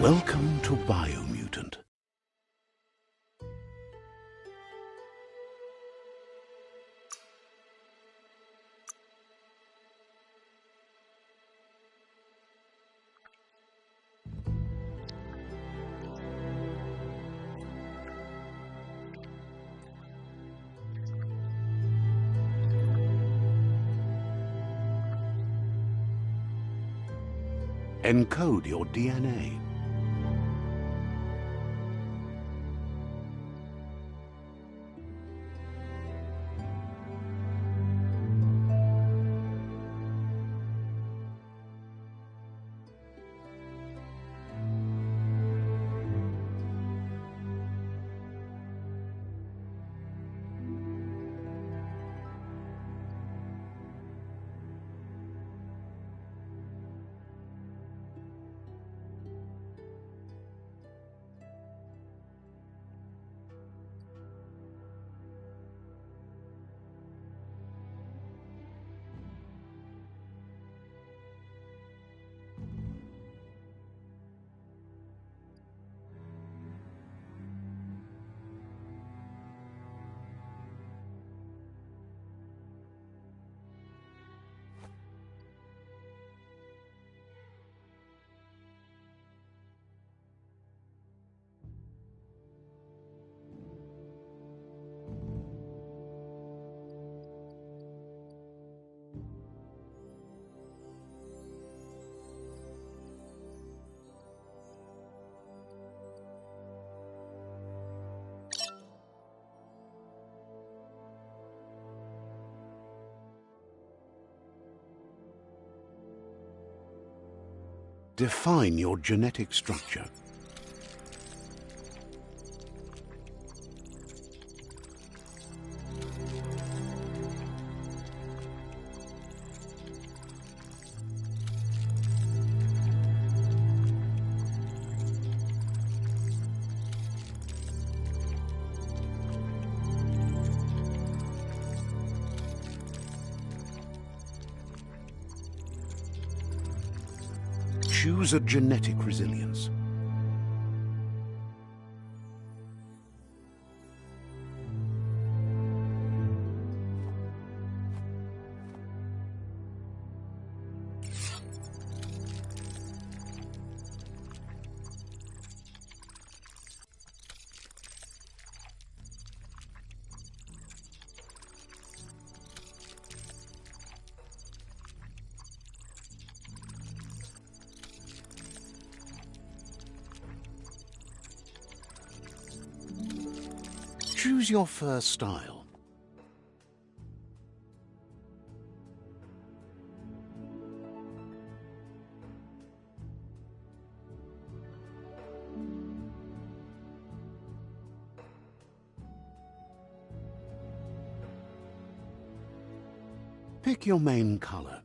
Welcome to Biomutant. Encode your DNA. Define your genetic structure. Choose a genetic resilience. Choose your first style. Pick your main color.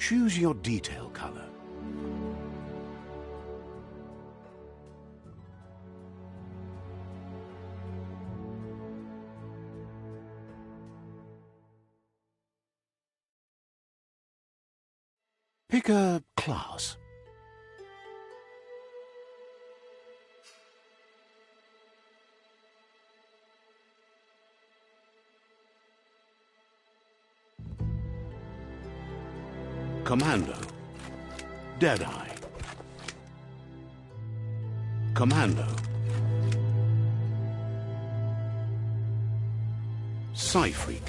Choose your detail color. Pick a class. Commando. Deadeye. Commando. Psy-Freak.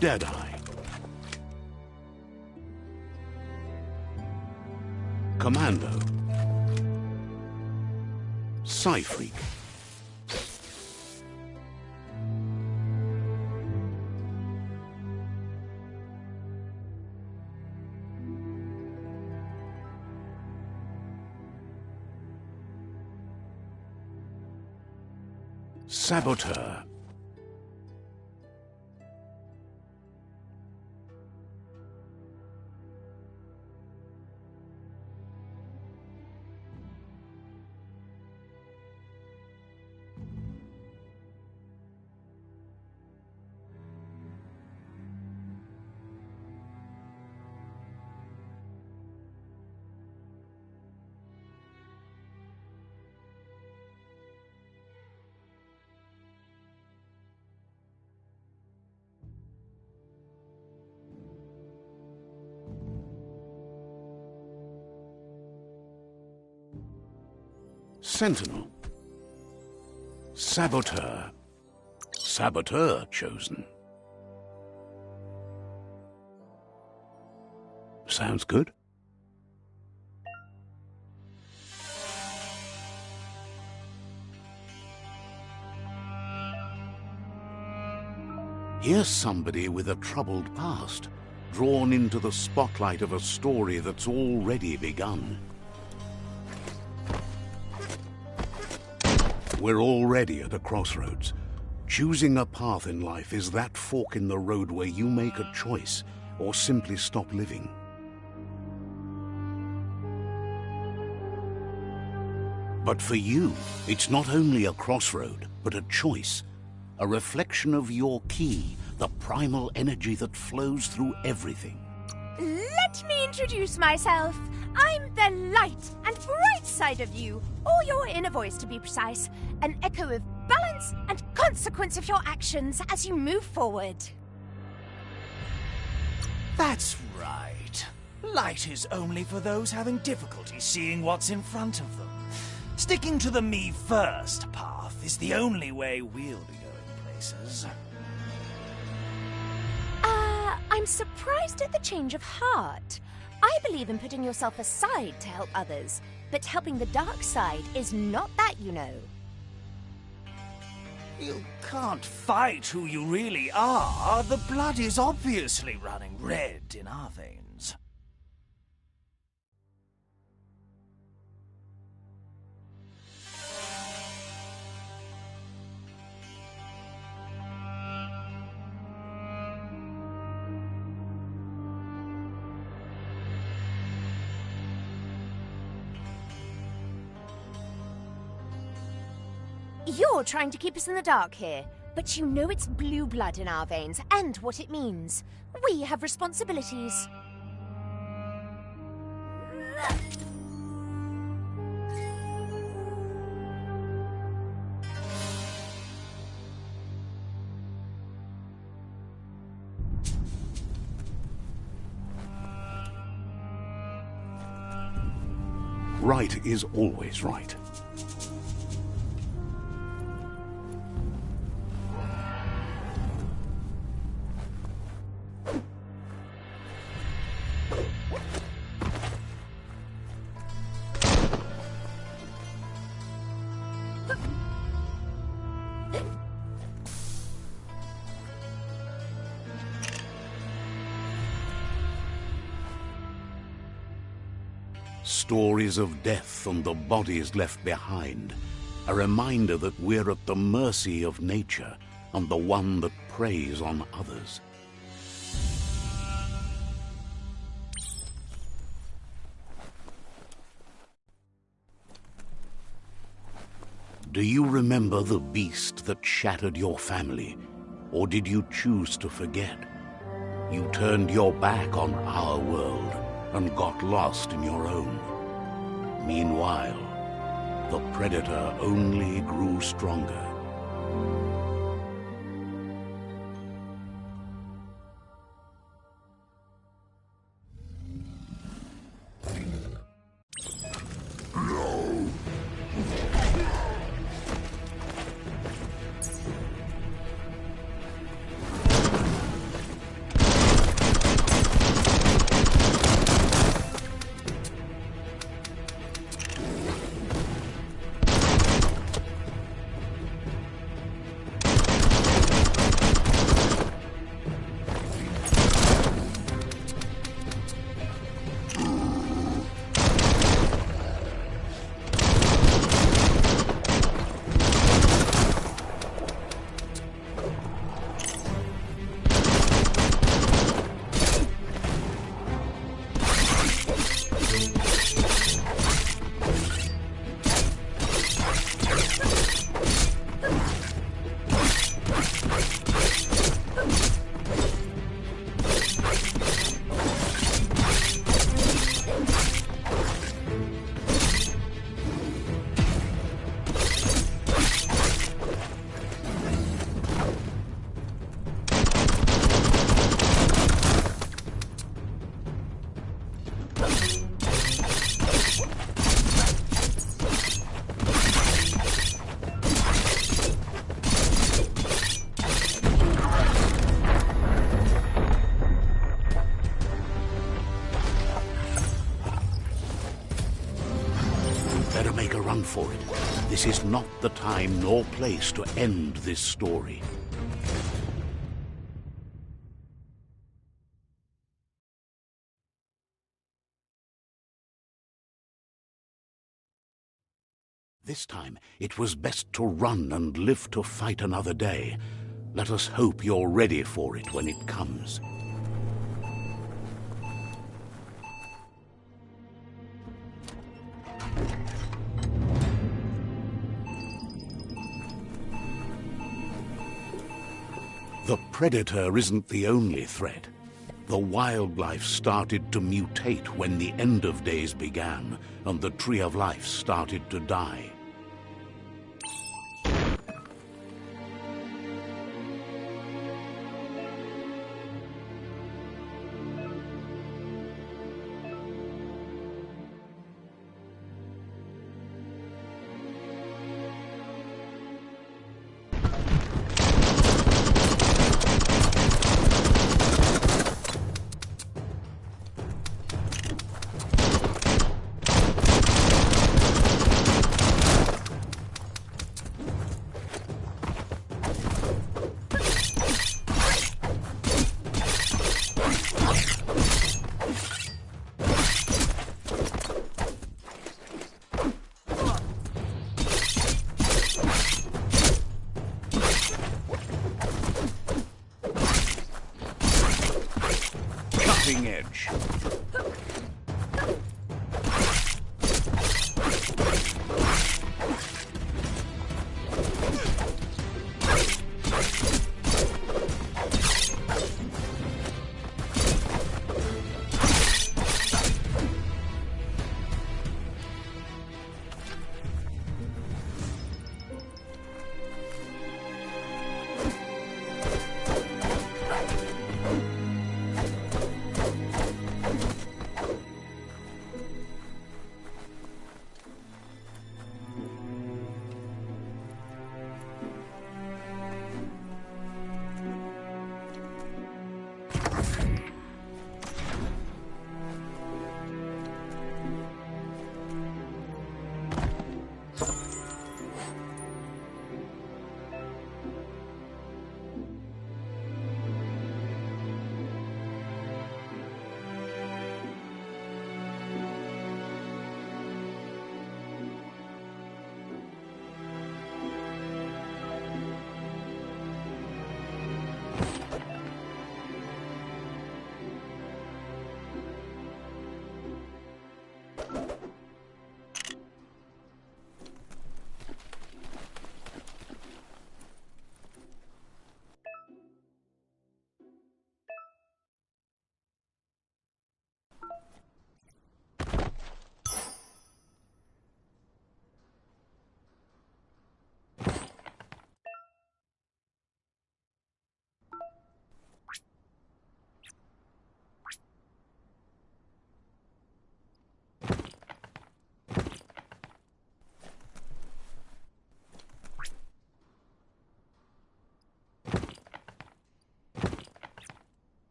Deadeye. Commando. Psy-Freak. Saboteur. Sentinel. Saboteur. Saboteur chosen. Sounds good. Here's somebody with a troubled past, drawn into the spotlight of a story that's already begun. We're already at a crossroads. Choosing a path in life is that fork in the road where you make a choice or simply stop living. But for you, it's not only a crossroad, but a choice. A reflection of your key, the primal energy that flows through everything. Let me introduce myself. I'm the light and bright side of you, or your inner voice to be precise, an echo of balance and consequence of your actions as you move forward. That's right. Light is only for those having difficulty seeing what's in front of them. Sticking to the me first path is the only way we'll be going places. I'm surprised at the change of heart. I believe in putting yourself aside to help others, but helping the dark side is not that, you know. You can't fight who you really are. The blood is obviously running red in our veins. You're trying to keep us in the dark here, but you know it's blue blood in our veins and what it means. We have responsibilities. Right is always right. Stories of death and the bodies left behind. A reminder that we're at the mercy of nature and the one that preys on others. Do you remember the beast that shattered your family? Or did you choose to forget? You turned your back on our world and got lost in your own. Meanwhile, the predator only grew stronger. Better make a run for it. This is not the time nor place to end this story. This time, it was best to run and live to fight another day. Let us hope you're ready for it when it comes. The predator isn't the only threat. The wildlife started to mutate when the end of days began, and the tree of life started to die. Edge.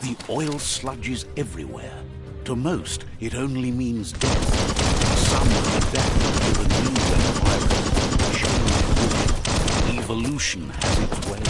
The oil sludges everywhere. To most, it only means death. Some are death to the new environment. Evolution has its ways.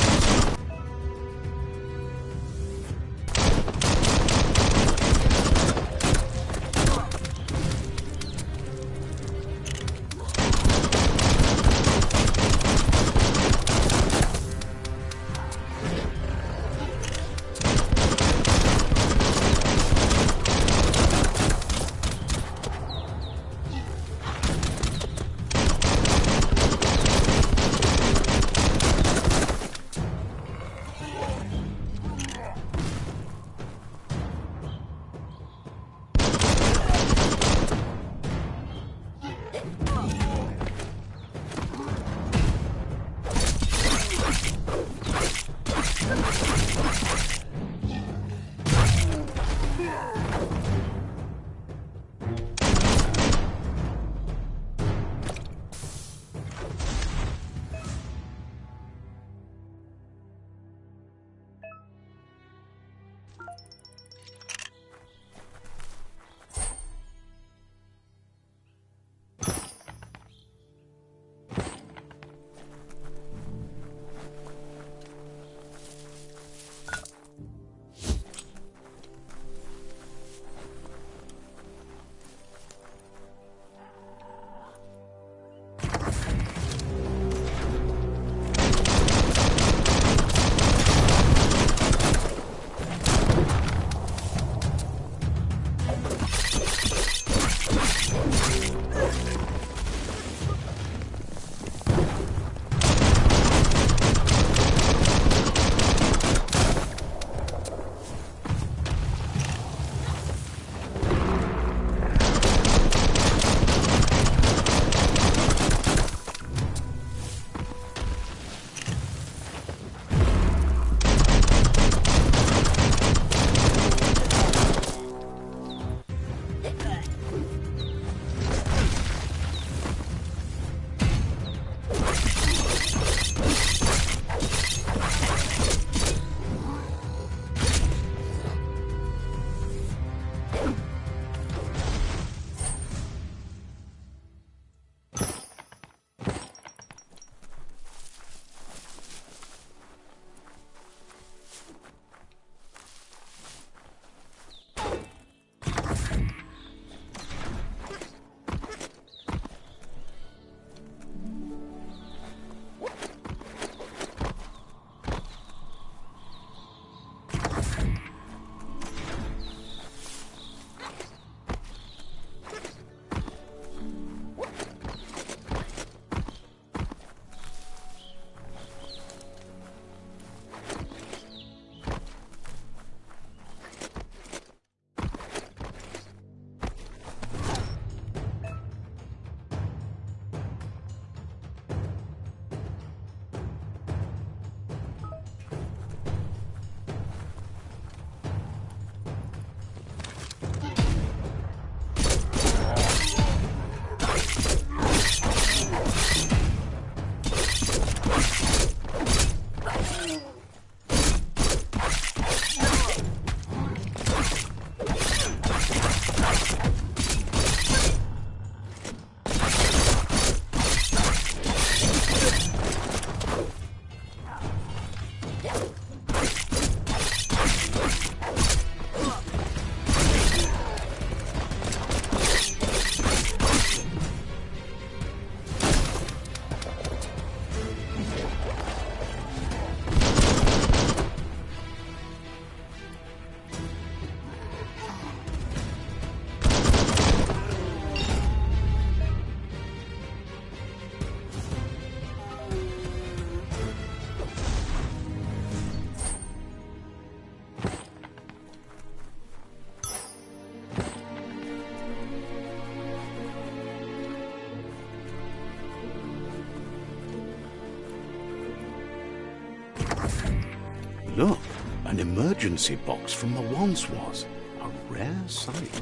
Look, an emergency box from the once was. A rare sight.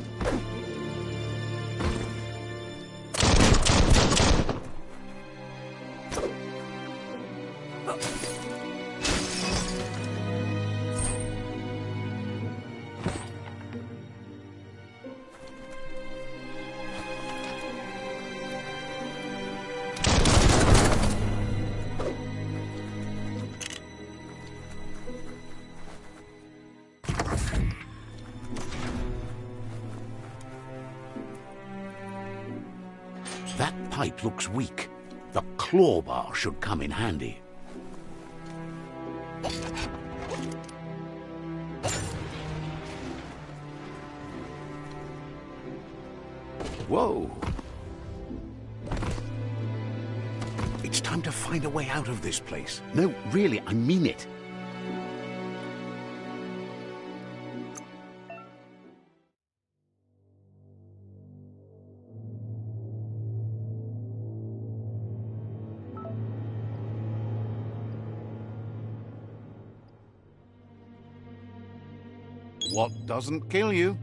That pipe looks weak. The claw bar should come in handy. Whoa! It's time to find a way out of this place. No, really, I mean it. What doesn't kill you?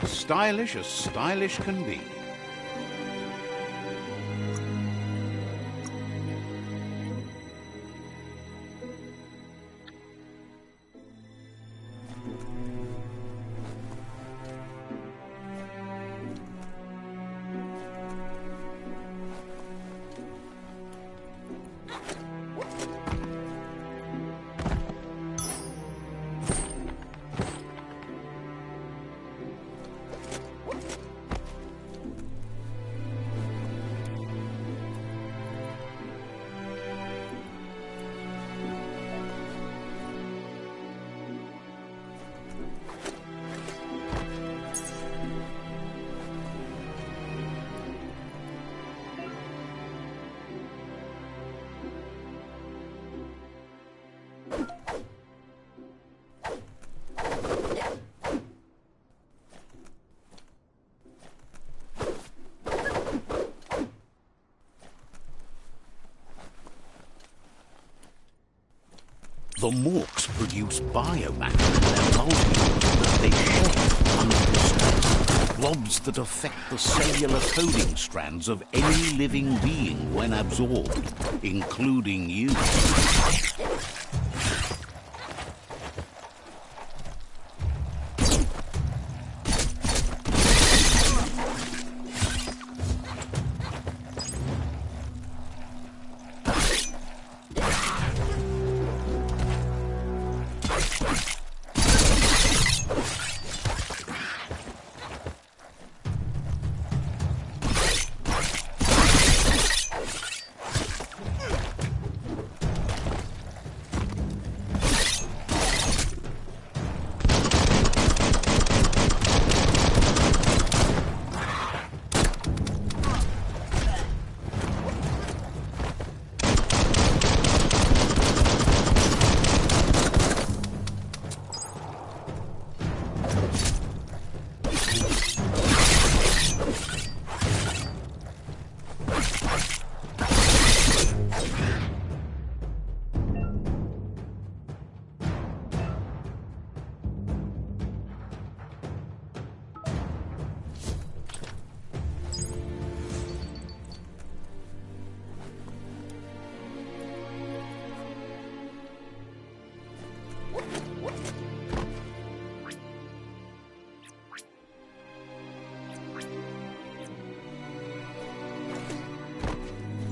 Stylish as stylish can be. The Morks produce biomatter in their molecules that they shape under distress. Blobs that affect the cellular coding strands of any living being when absorbed, including you.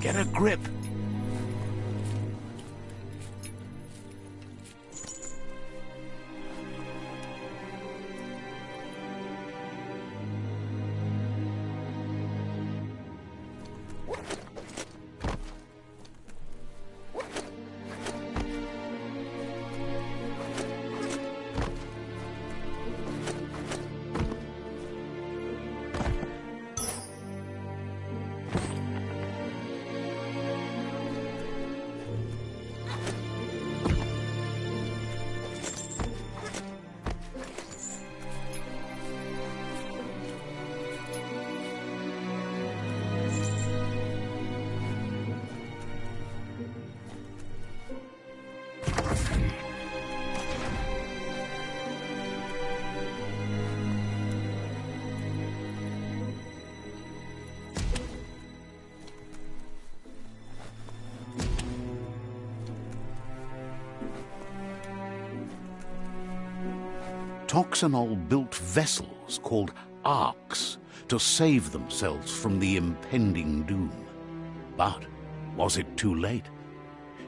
Get a grip. Toxanol built vessels called arks to save themselves from the impending doom. But was it too late?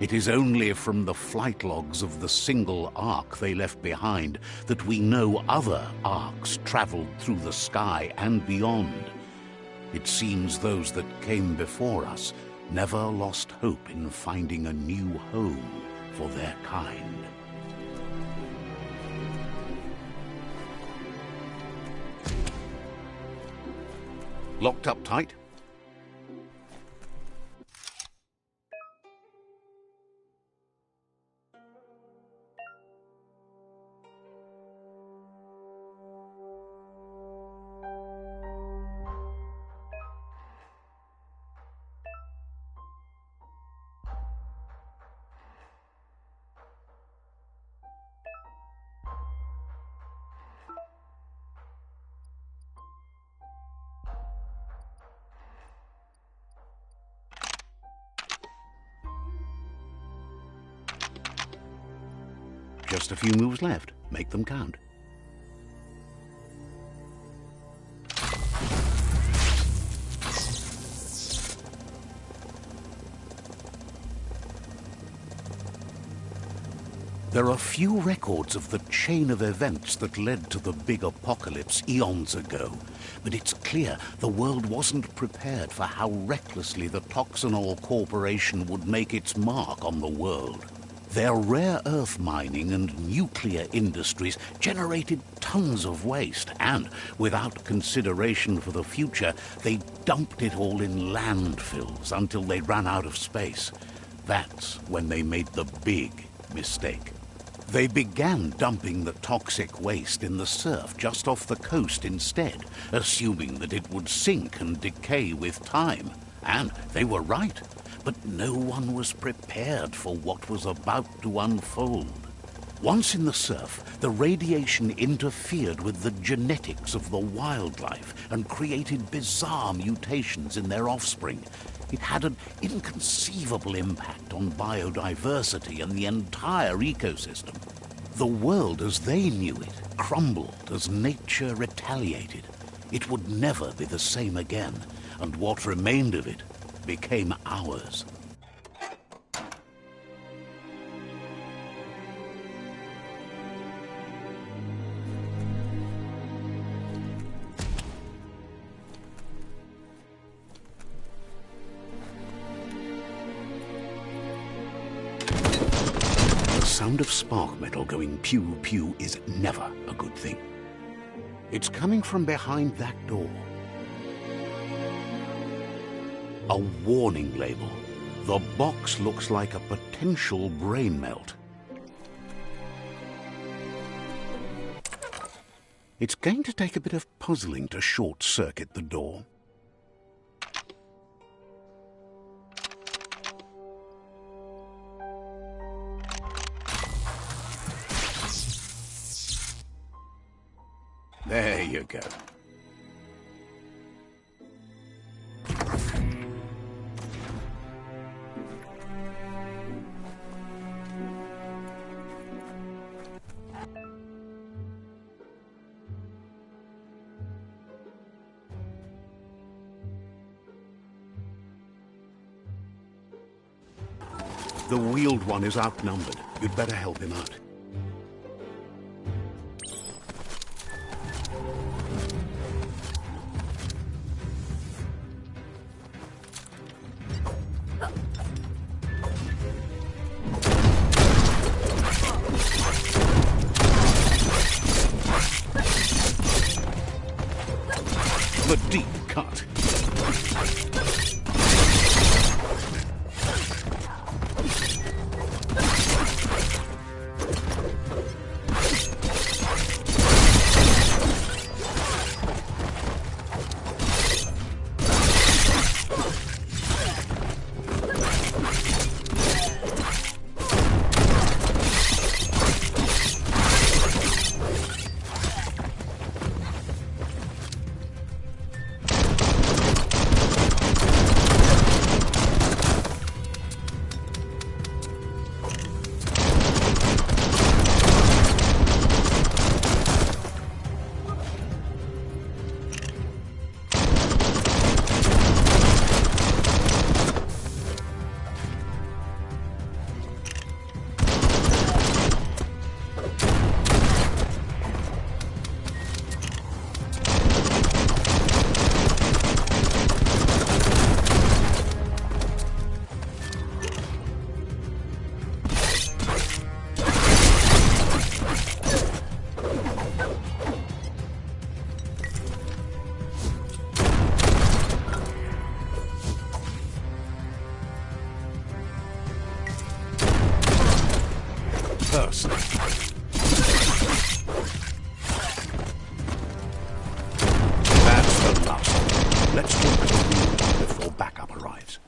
It is only from the flight logs of the single ark they left behind that we know other arks traveled through the sky and beyond. It seems those that came before us never lost hope in finding a new home for their kind. Locked up tight? Just a few moves left. Make them count. There are few records of the chain of events that led to the big apocalypse eons ago, but it's clear the world wasn't prepared for how recklessly the Toxanol Corporation would make its mark on the world. Their rare earth mining and nuclear industries generated tons of waste, and without consideration for the future, they dumped it all in landfills until they ran out of space. That's when they made the big mistake. They began dumping the toxic waste in the surf just off the coast instead, assuming that it would sink and decay with time. And they were right. But no one was prepared for what was about to unfold. Once in the surf, the radiation interfered with the genetics of the wildlife and created bizarre mutations in their offspring. It had an inconceivable impact on biodiversity and the entire ecosystem. The world as they knew it crumbled as nature retaliated. It would never be the same again, and what remained of it became ours. The sound of spark metal going pew-pew is never a good thing. It's coming from behind that door. A warning label. The box looks like a potential brain melt. It's going to take a bit of puzzling to short-circuit the door. There you go. The wheeled one is outnumbered. You'd better help him out. The deep cut. First. That's the last one. Let's talk to the wheel before backup arrives.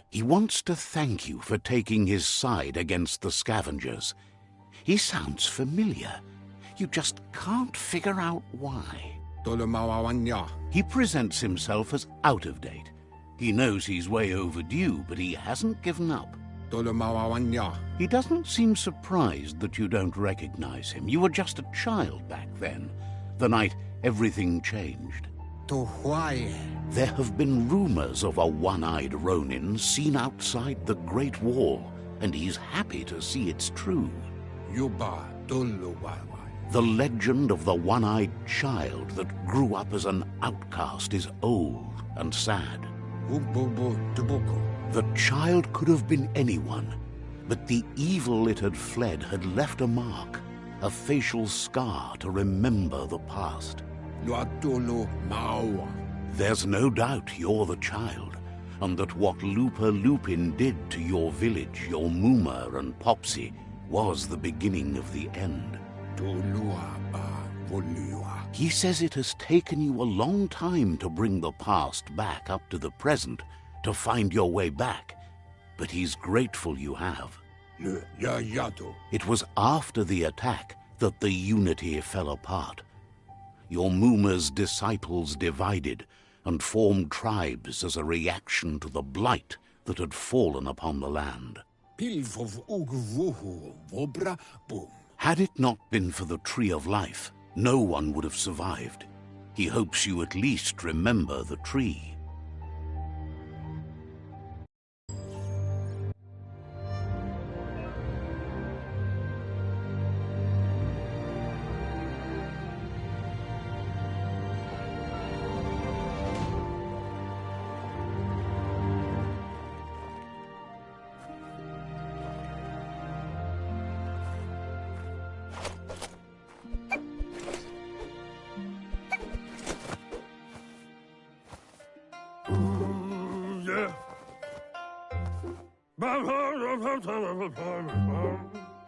He wants to thank you for taking his side against the scavengers. He sounds familiar. You just can't figure out why. He presents himself as out of date. He knows he's way overdue, but he hasn't given up. He doesn't seem surprised that you don't recognize him. You were just a child back then, the night everything changed. There have been rumors of a one-eyed Ronin seen outside the Great Wall, and he's happy to see it's true. The legend of the one-eyed child that grew up as an outcast is old and sad. The child could have been anyone, but the evil it had fled had left a mark, a facial scar to remember the past. There's no doubt you're the child, and that what Lupa Lupin did to your village, your Muma and Popsy, was the beginning of the end. He says it has taken you a long time to bring the past back up to the present, to find your way back, but he's grateful you have. It was after the attack that the unity fell apart. Your Muma's disciples divided and formed tribes as a reaction to the blight that had fallen upon the land. Had it not been for the Tree of Life, no one would have survived. He hopes you at least remember the tree.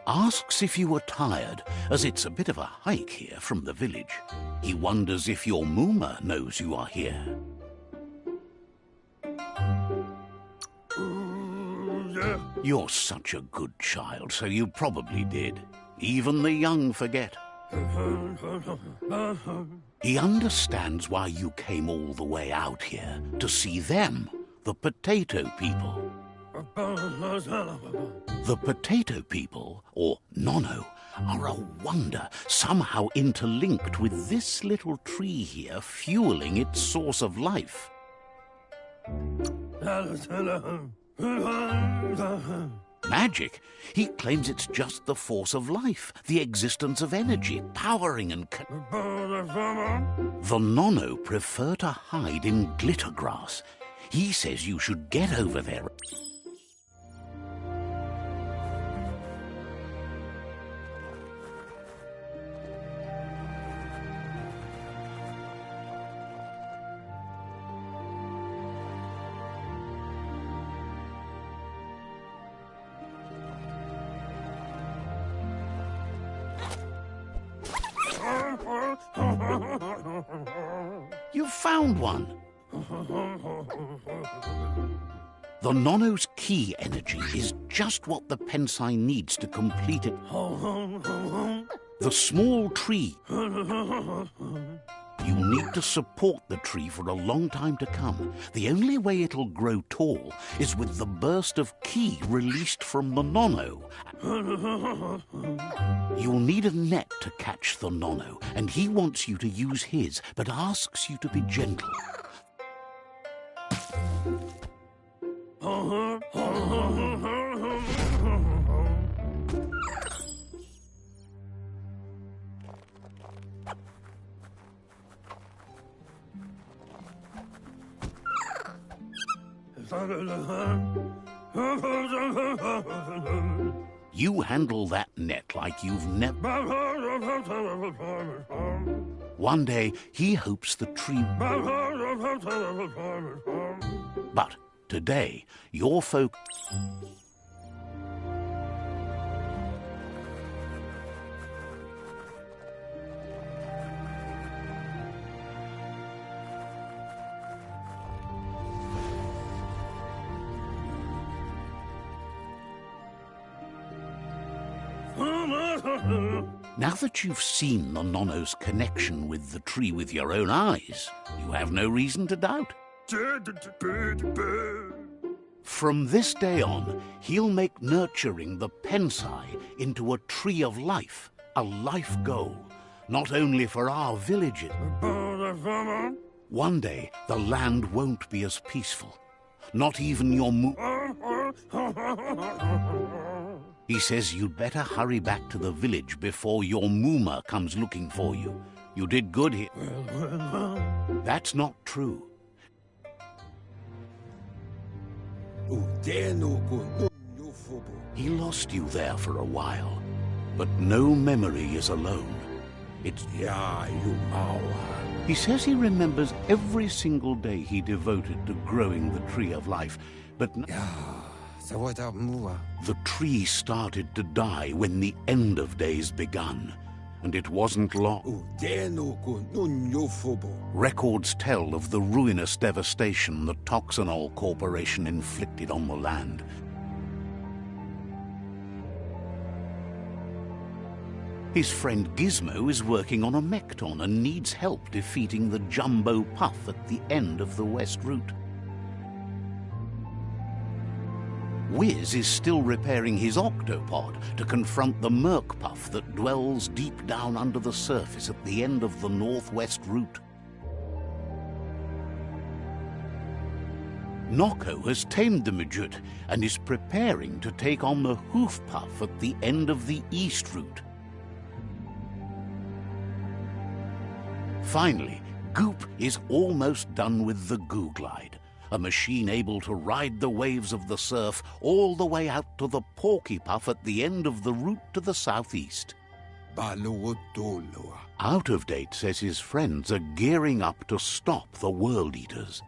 Asks if you were tired, as it's a bit of a hike here from the village. He wonders if your Muma knows you are here. You're such a good child, so you probably did. Even the young forget. He understands why you came all the way out here, to see them, the potato people. The potato people, or Nono, are a wonder, somehow interlinked with this little tree here, fueling its source of life. Magic? He claims it's just the force of life, the existence of energy, powering and... The Nono prefer to hide in glitter grass. He says you should get over there. You found one. The Nono's key energy is just what the Pensai needs to complete it. The small tree. You need to support the tree for a long time to come. The only way it'll grow tall is with the burst of ki released from the Nono. You'll need a net to catch the Nono, and he wants you to use his, but asks you to be gentle. You handle that net like you've never... One day, he hopes the tree... But today, your folk... Now that you've seen the Nono's connection with the tree with your own eyes, you have no reason to doubt. From this day on, he'll make nurturing the Pensai into a tree of life, a life goal, not only for our villages. One day, the land won't be as peaceful. Not even your He says you'd better hurry back to the village before your Muma comes looking for you. You did good here. That's not true. He lost you there for a while, but no memory is alone. It's... He says he remembers every single day he devoted to growing the tree of life, but... The tree started to die when the end of days begun, and it wasn't long. Records tell of the ruinous devastation the Toxanol Corporation inflicted on the land. His friend Gizmo is working on a Mekton and needs help defeating the Jumbo Puff at the end of the West Route. Wiz is still repairing his octopod to confront the Merc Puff that dwells deep down under the surface at the end of the Northwest Route. Noko has tamed the Midget and is preparing to take on the Hoof Puff at the end of the East Route. Finally, Goop is almost done with the Goo Glide, a machine able to ride the waves of the surf all the way out to the Porky Puff at the end of the route to the southeast. Out of Date says his friends are gearing up to stop the World Eaters.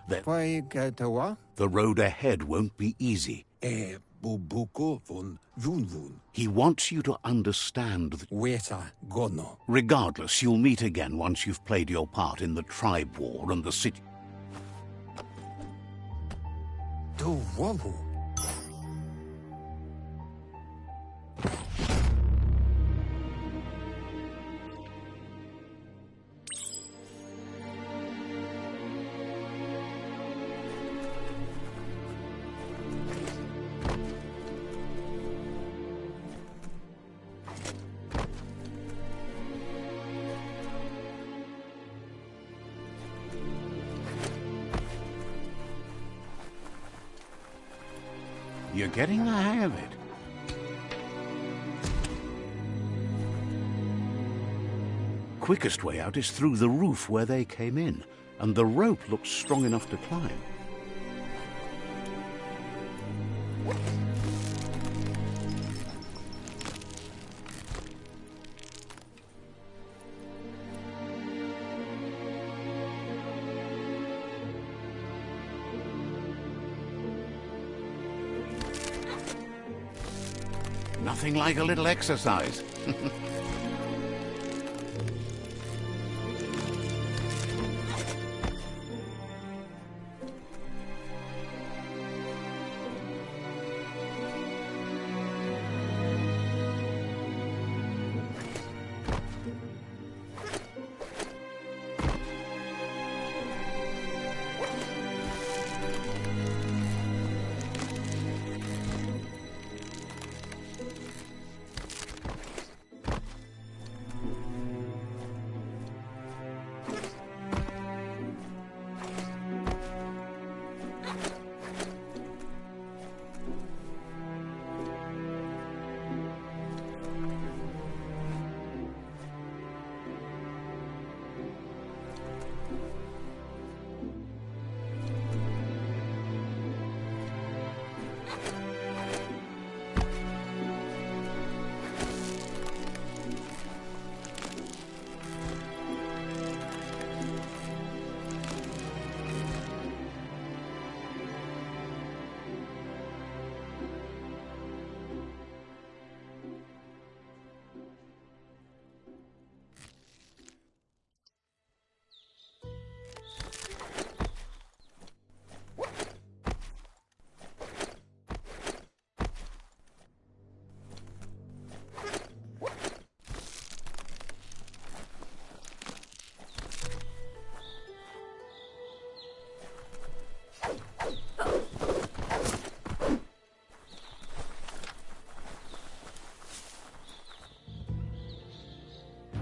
The road ahead won't be easy. He wants you to understand that... Regardless, you'll meet again once you've played your part in the tribe war and the city... You're getting the hang of it. Quickest way out is through the roof where they came in, and the rope looks strong enough to climb. Nothing like a little exercise.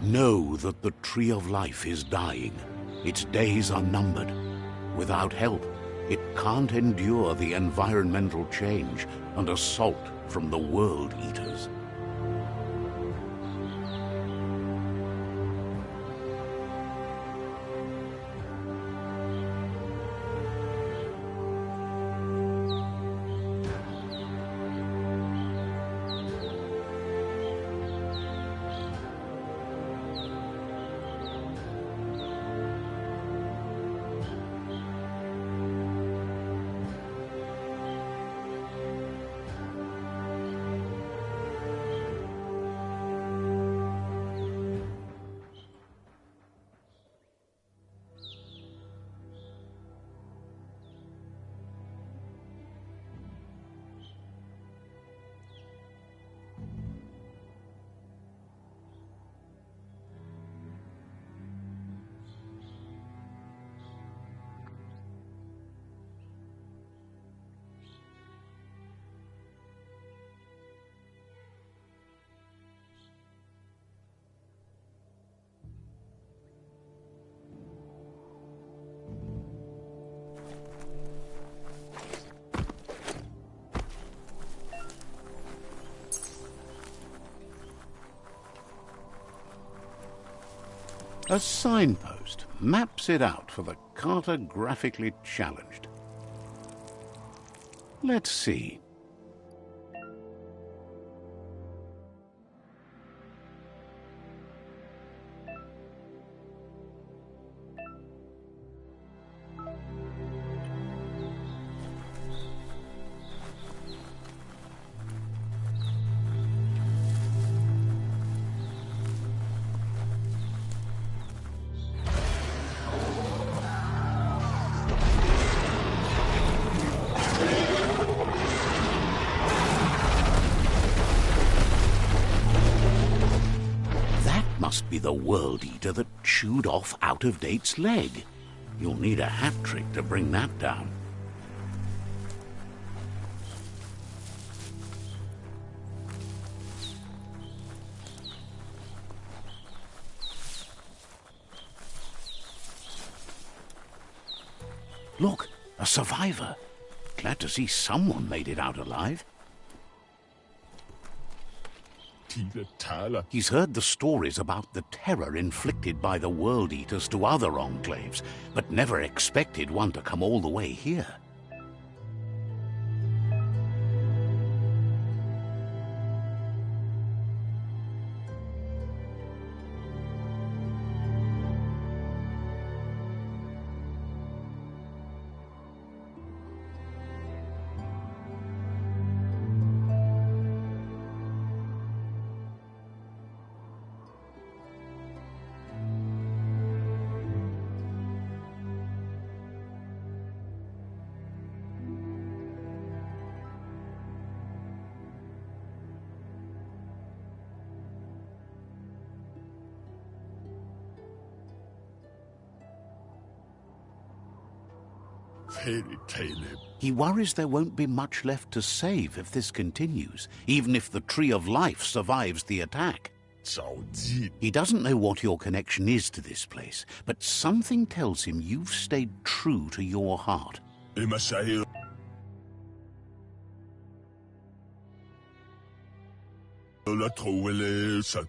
Know that the Tree of Life is dying. Its days are numbered. Without help, it can't endure the environmental change and assault from the World Eaters. A signpost maps it out for the cartographically challenged. Let's see. Must be the World Eater that chewed off Out-of-Date's leg. You'll need a hat trick to bring that down. Look, a survivor. Glad to see someone made it out alive. He's heard the stories about the terror inflicted by the World Eaters to other enclaves, but never expected one to come all the way here. He worries there won't be much left to save if this continues, even if the Tree of Life survives the attack. He doesn't know what your connection is to this place, but something tells him you've stayed true to your heart.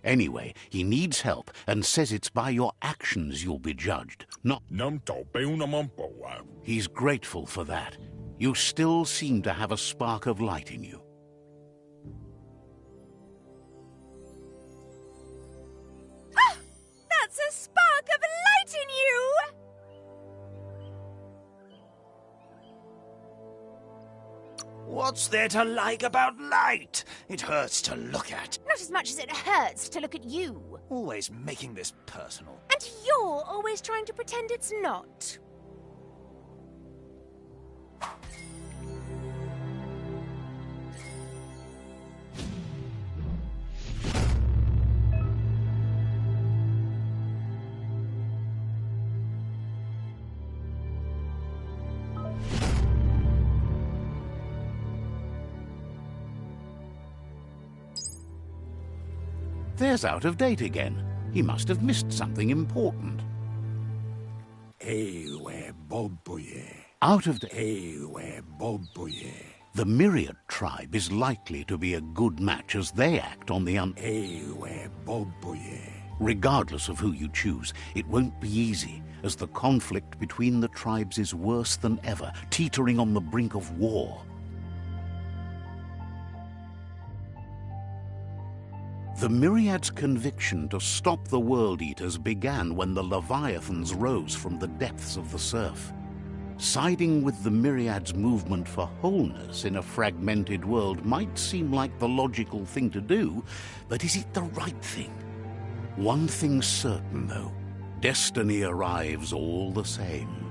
Anyway, he needs help and says it's by your actions you'll be judged, not... He's grateful for that. You still seem to have a spark of light in you. Ah! That's a spark of light in you! What's there to like about light? It hurts to look at. Not as much as it hurts to look at you. Always making this personal. And you're always trying to pretend it's not. There's Out of Date again. He must have missed something important. Out of Date. The Myriad tribe is likely to be a good match as they act on the Regardless of who you choose, it won't be easy, as the conflict between the tribes is worse than ever, teetering on the brink of war. The Myriad's conviction to stop the World Eaters began when the Leviathans rose from the depths of the surf. Siding with the Myriad's movement for wholeness in a fragmented world might seem like the logical thing to do, but is it the right thing? One thing's certain, though. Destiny arrives all the same.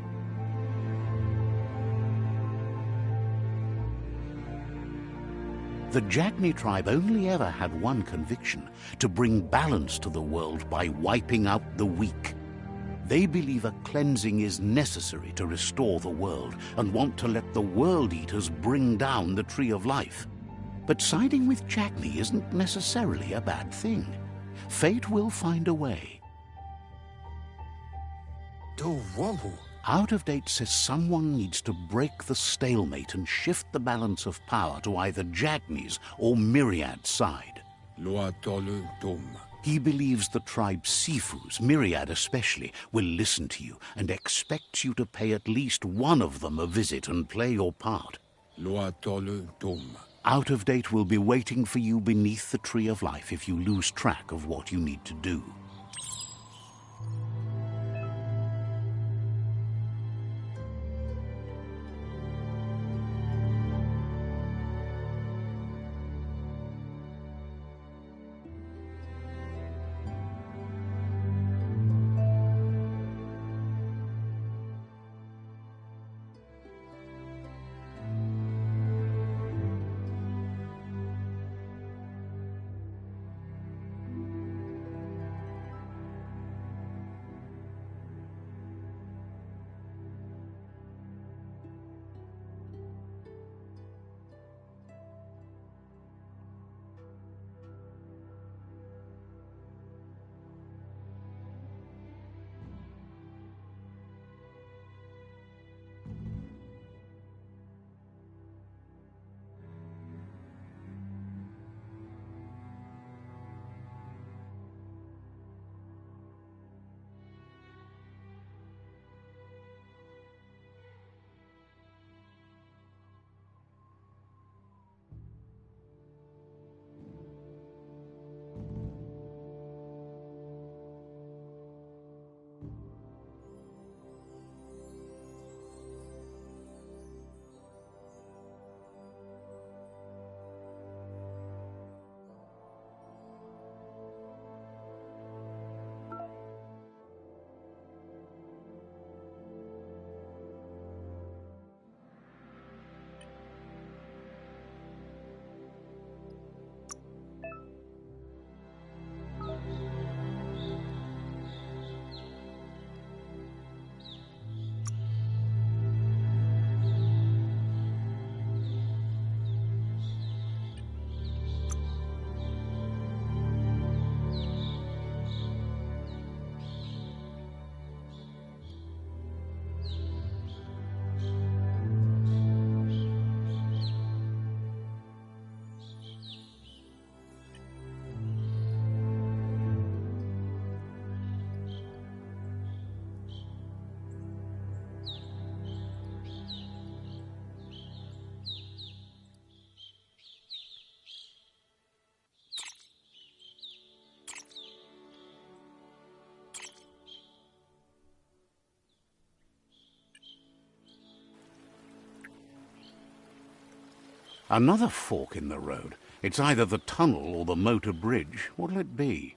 The Jagni tribe only ever had one conviction: to bring balance to the world by wiping out the weak. They believe a cleansing is necessary to restore the world and want to let the World Eaters bring down the Tree of Life. But siding with Jagni isn't necessarily a bad thing. Fate will find a way. Out of Date says someone needs to break the stalemate and shift the balance of power to either Jagni's or Myriad's side. He believes the tribe's Sifus, Myriad especially, will listen to you and expects you to pay at least one of them a visit and play your part. Out of Date will be waiting for you beneath the Tree of Life if you lose track of what you need to do. Another fork in the road. It's either the tunnel or the motor bridge. What'll it be?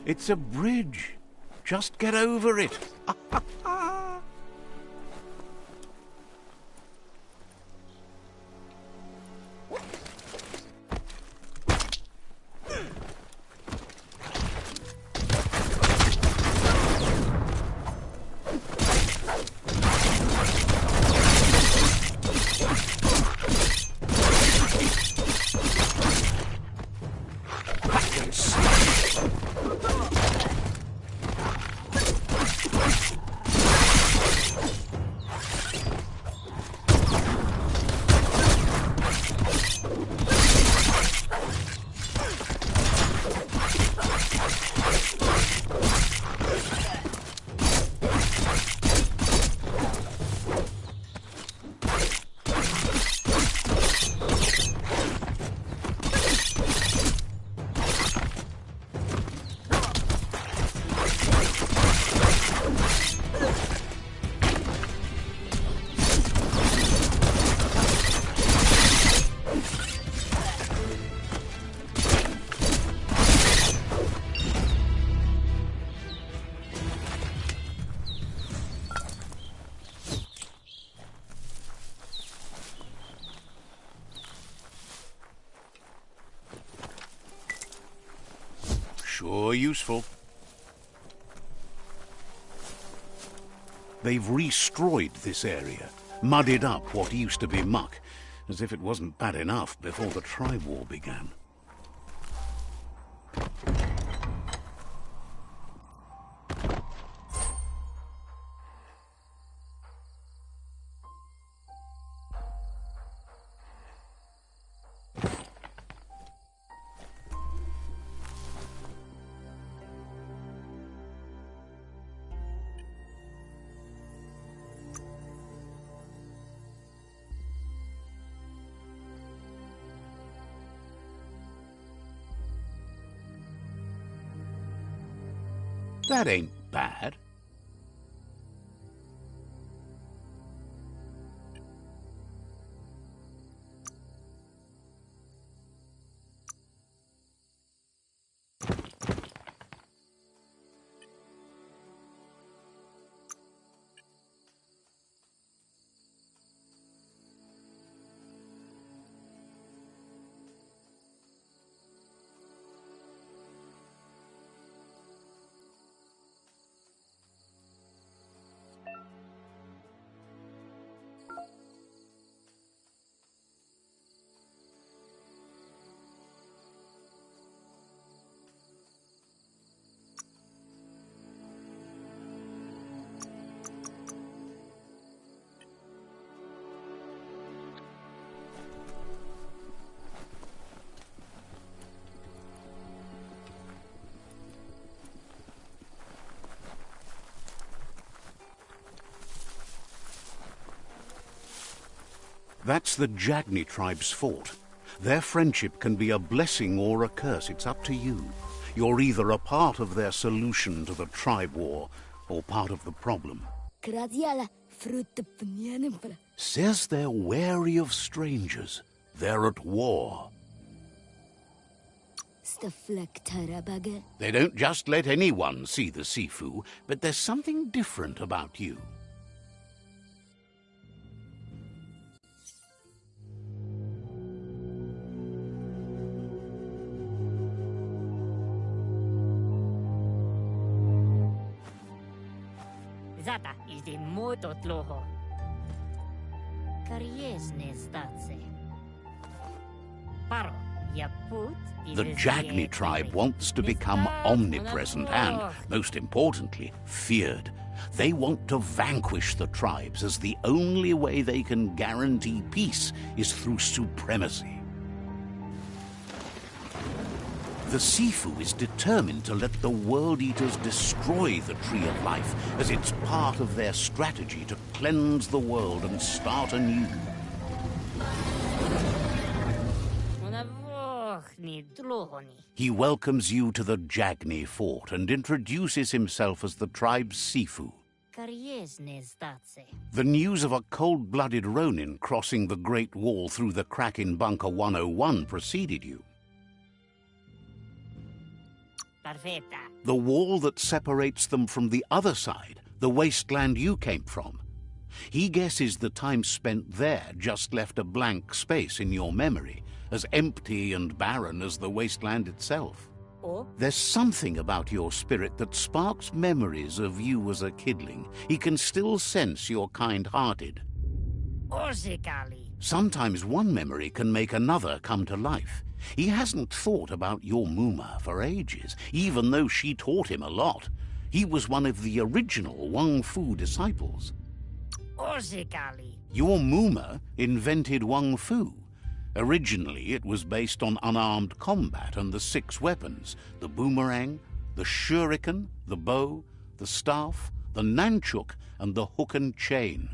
It's a bridge. Just get over it. Sure useful. They've re-strewed this area, muddied up what used to be muck, as if it wasn't bad enough before the tribe war began. That ain't bad. That's the Jagni tribe's fort. Their friendship can be a blessing or a curse. It's up to you. You're either a part of their solution to the tribe war or part of the problem. Says they're wary of strangers. They're at war. They don't just let anyone see the Sifu, but there's something different about you. Zata is the moto tloho. Kariesne statse. Paro, yaput. The Jagni tribe wants to become omnipresent and, most importantly, feared. They want to vanquish the tribes, as the only way they can guarantee peace is through supremacy. The Sifu is determined to let the World Eaters destroy the Tree of Life, as it's part of their strategy to cleanse the world and start anew. He welcomes you to the Jagni fort and introduces himself as the tribe's Sifu. The news of a cold-blooded Ronin crossing the Great Wall through the crack in Bunker 101 preceded you. The wall that separates them from the other side, the wasteland you came from. He guesses the time spent there just left a blank space in your memory, as empty and barren as the wasteland itself. There's something about your spirit that sparks memories of you as a kidling. He can still sense you're kind-hearted. Sometimes one memory can make another come to life. He hasn't thought about your Muma for ages, even though she taught him a lot. He was one of the original Wang Fu disciples. Your Muma invented Wang Fu. Originally, it was based on unarmed combat and the 6 weapons: the boomerang, the shuriken, the bow, the staff, the nunchuk, and the hook and chain.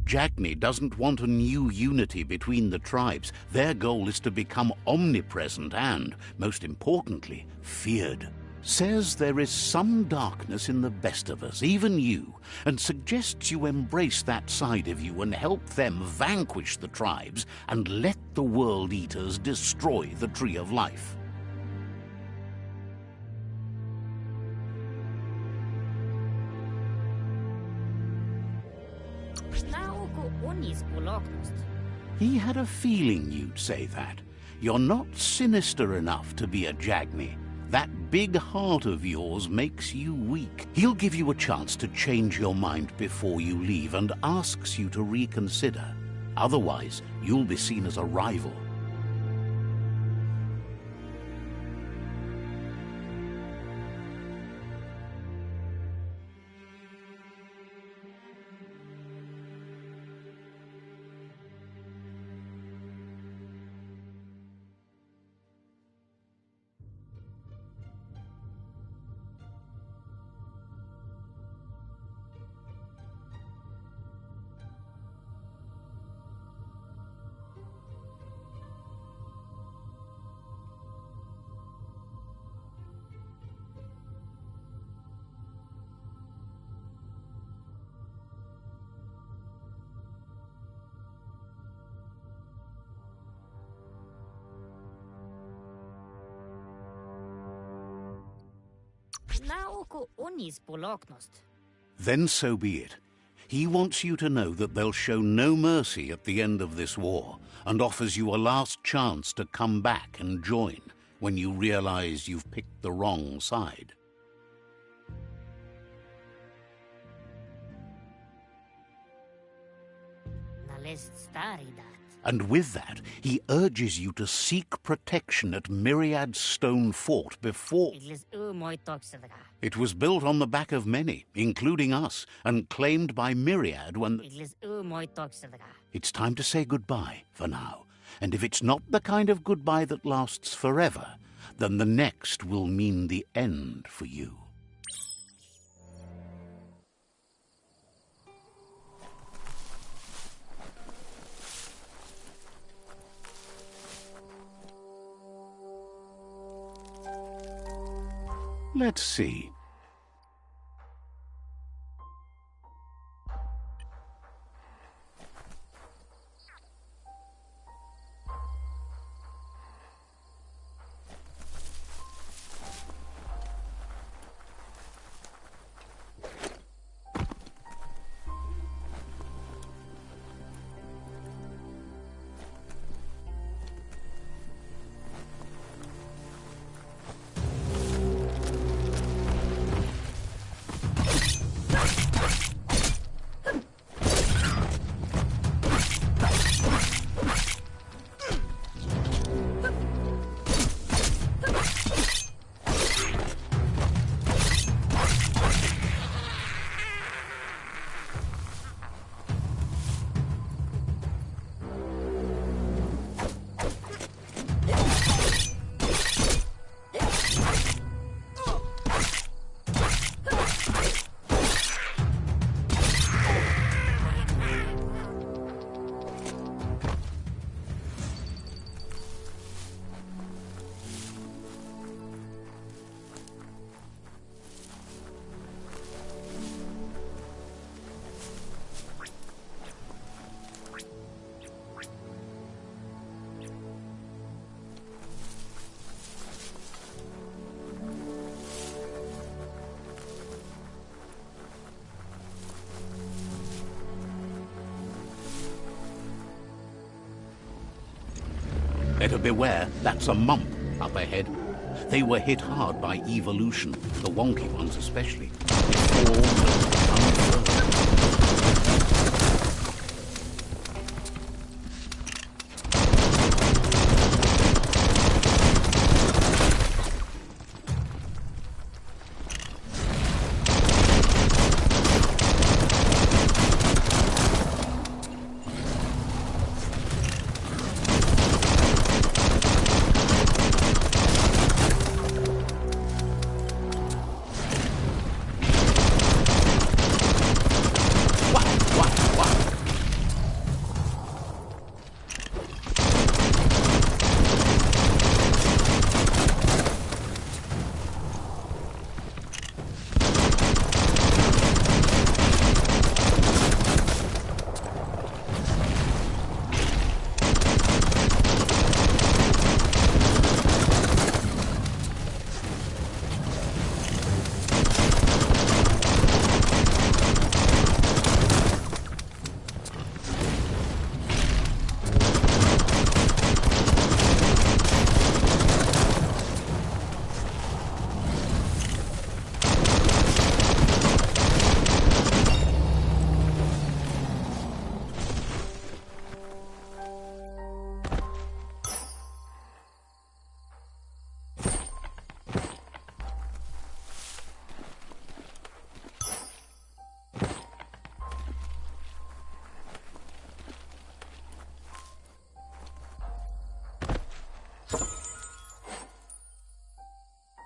Jagni doesn't want a new unity between the tribes. Their goal is to become omnipresent and, most importantly, feared. Says there is some darkness in the best of us, even you, and suggests you embrace that side of you and help them vanquish the tribes and let the World Eaters destroy the Tree of Life. He had a feeling you'd say that. You're not sinister enough to be a Jagni. That big heart of yours makes you weak. He'll give you a chance to change your mind before you leave and asks you to reconsider. Otherwise, you'll be seen as a rival. Then so be it. He wants you to know that they'll show no mercy at the end of this war, and offers you a last chance to come back and join when you realize you've picked the wrong side. And with that, he urges you to seek protection at Myriad's stone fort before... It was built on the back of many, including us, and claimed by Myriad when... It's time to say goodbye for now. And if it's not the kind of goodbye that lasts forever, then the next will mean the end for you. Let's see. Better beware, that's a mump up ahead. They were hit hard by evolution, the wonky ones especially. They formed and unfurled.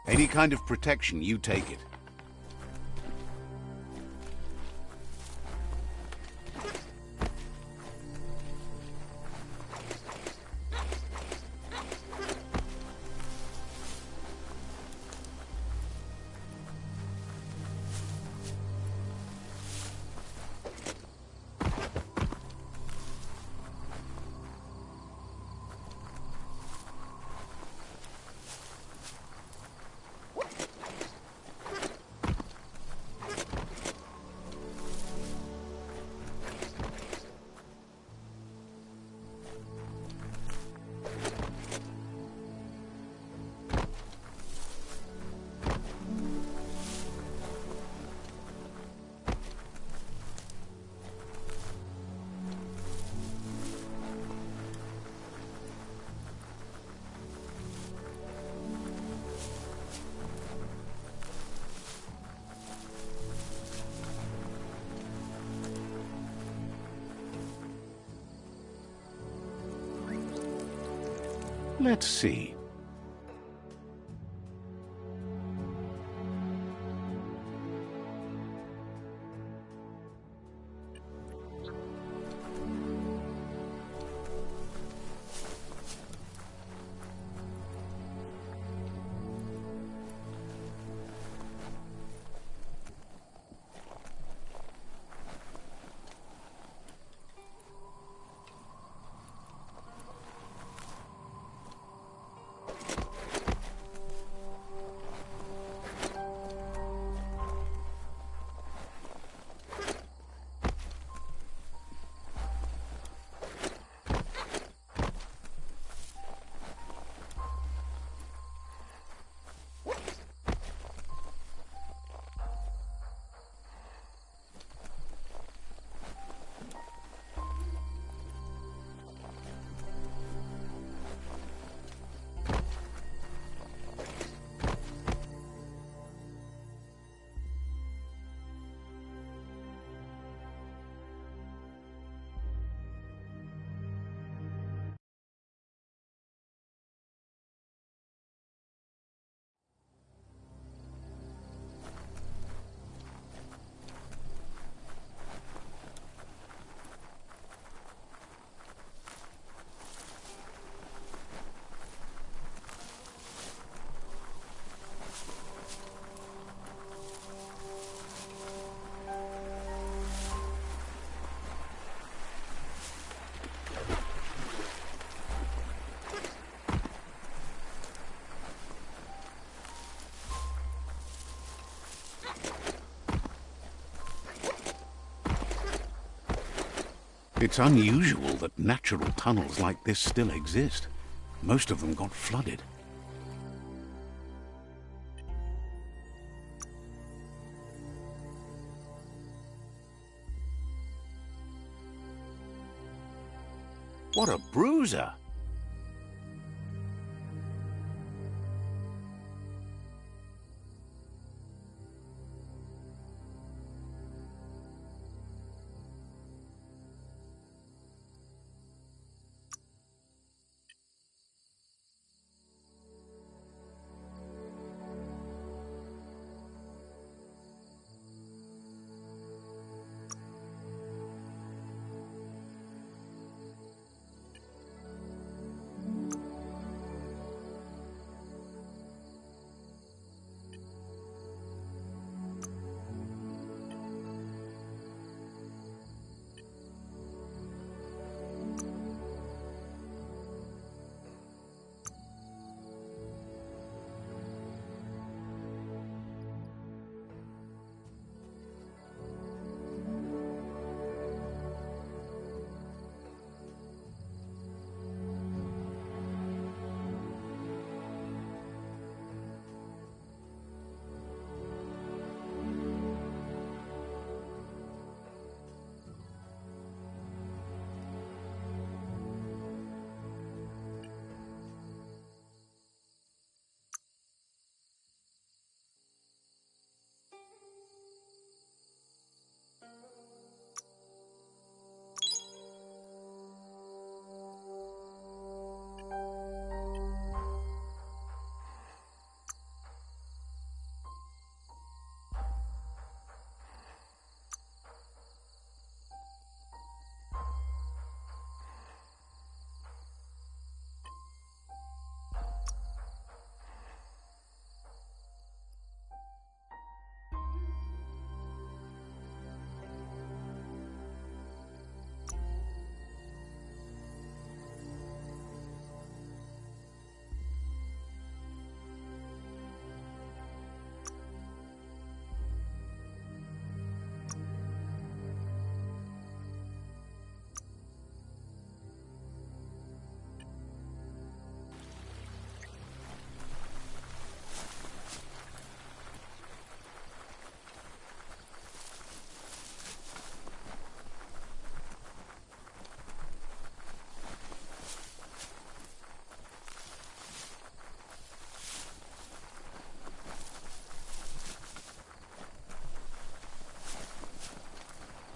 Any kind of protection, you take it. Let's see. It's unusual that natural tunnels like this still exist. Most of them got flooded. What a bruiser!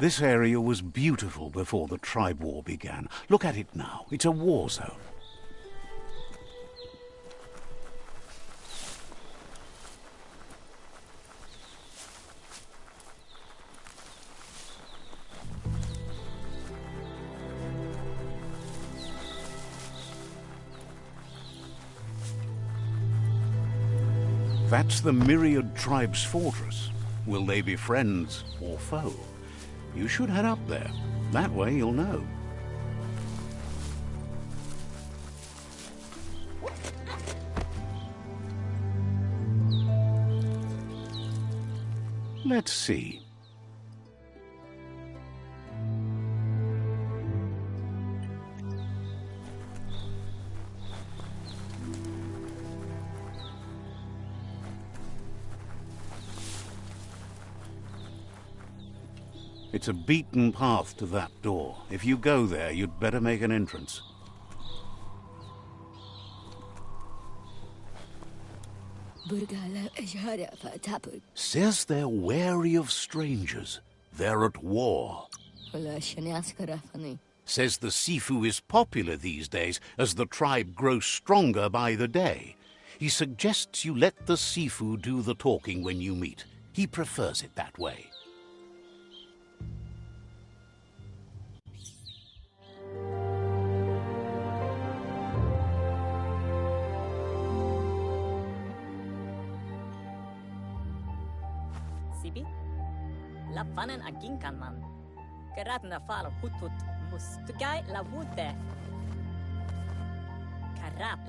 This area was beautiful before the tribe war began. Look at it now. It's a war zone. That's the Myriad Tribe's fortress. Will they be friends or foe? You should head up there. That way you'll know. Let's see. It's a beaten path to that door. If you go there, you'd better make an entrance. Says they're wary of strangers. They're at war. Says the Sifu is popular these days as the tribe grows stronger by the day. He suggests you let the Sifu do the talking when you meet. He prefers it that way. Sibi? La fanen aginkan man. Karatna fal hutut mustugai la wute.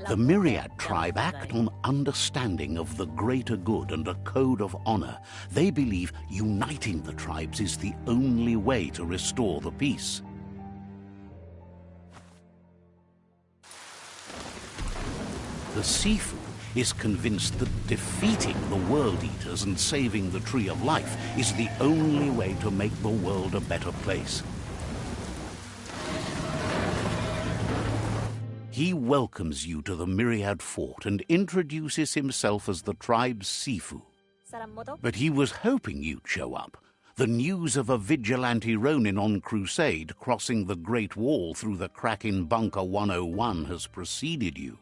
The Myriad tribe act on understanding of the greater good and a code of honor. They believe uniting the tribes is the only way to restore the peace. The Sifu is convinced that defeating the World Eaters and saving the Tree of Life is the only way to make the world a better place. He welcomes you to the Myriad Fort and introduces himself as the tribe's Sifu. But he was hoping you'd show up. The news of a vigilante Ronin on crusade crossing the Great Wall through the crack in Bunker 101 has preceded you.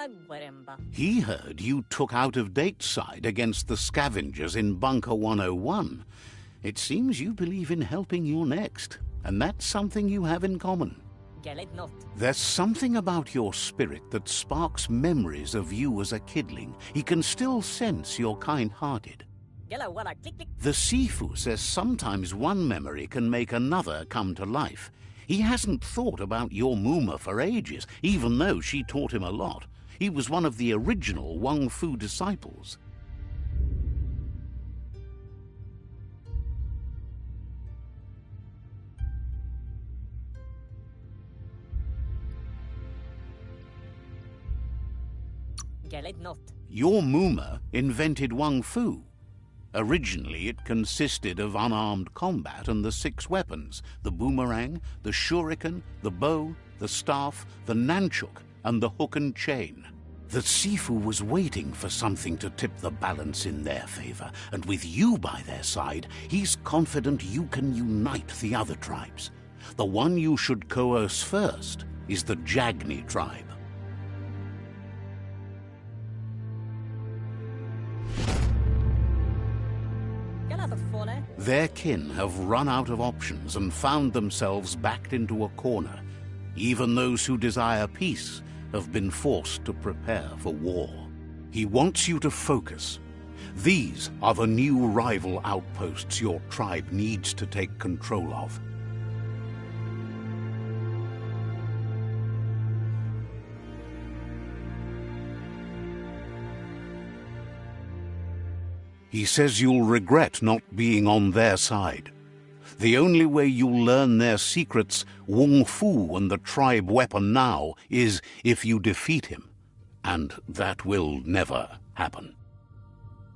Gueremba. He heard you took out-of-date side against the scavengers in Bunker 101. It seems you believe in helping your next, and that's something you have in common. Gelet not. There's something about your spirit that sparks memories of you as a kidling. He can still sense you're kind-hearted. Gela wala click click. The Sifu says sometimes one memory can make another come to life. He hasn't thought about your Muma for ages, even though she taught him a lot. He was one of the original Wang Fu disciples. Gelet not. Your Muma invented Wang Fu. Originally, it consisted of unarmed combat and the 6 weapons: the boomerang, the shuriken, the bow, the staff, the nunchuk, and the hook and chain. The Sifu was waiting for something to tip the balance in their favor, and with you by their side, he's confident you can unite the other tribes. The one you should coerce first is the Jagni tribe. Gela the fone. Their kin have run out of options and found themselves backed into a corner. Even those who desire peace have been forced to prepare for war. He wants you to focus. These are the new rival outposts your tribe needs to take control of. He says you'll regret not being on their side. The only way you'll learn their secrets, Wung Fu and the tribe weapon now, is if you defeat him. And that will never happen.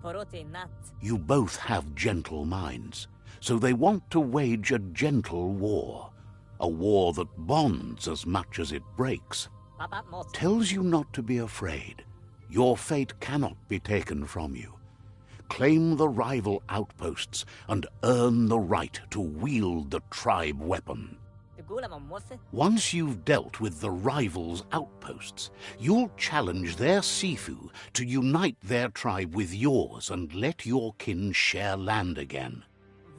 Porote nat. You both have gentle minds, so they want to wage a gentle war. A war that bonds as much as it breaks. Papa mot. Tells you not to be afraid. Your fate cannot be taken from you. Claim the rival outposts and earn the right to wield the tribe weapon. The gula mamofe. Once you've dealt with the rivals' outposts, you'll challenge their Sifu to unite their tribe with yours and let your kin share land again.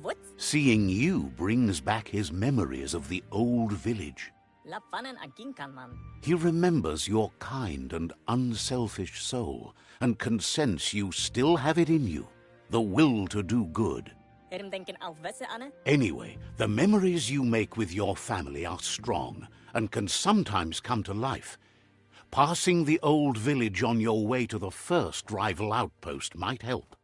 What? Seeing you brings back his memories of the old village. La fanen aginkan man. He remembers your kind and unselfish soul and can sense you still have it in you, the will to do good. Erim denken alvese ane. Anyway, the memories you make with your family are strong and can sometimes come to life. Passing the old village on your way to the first rival outpost might help.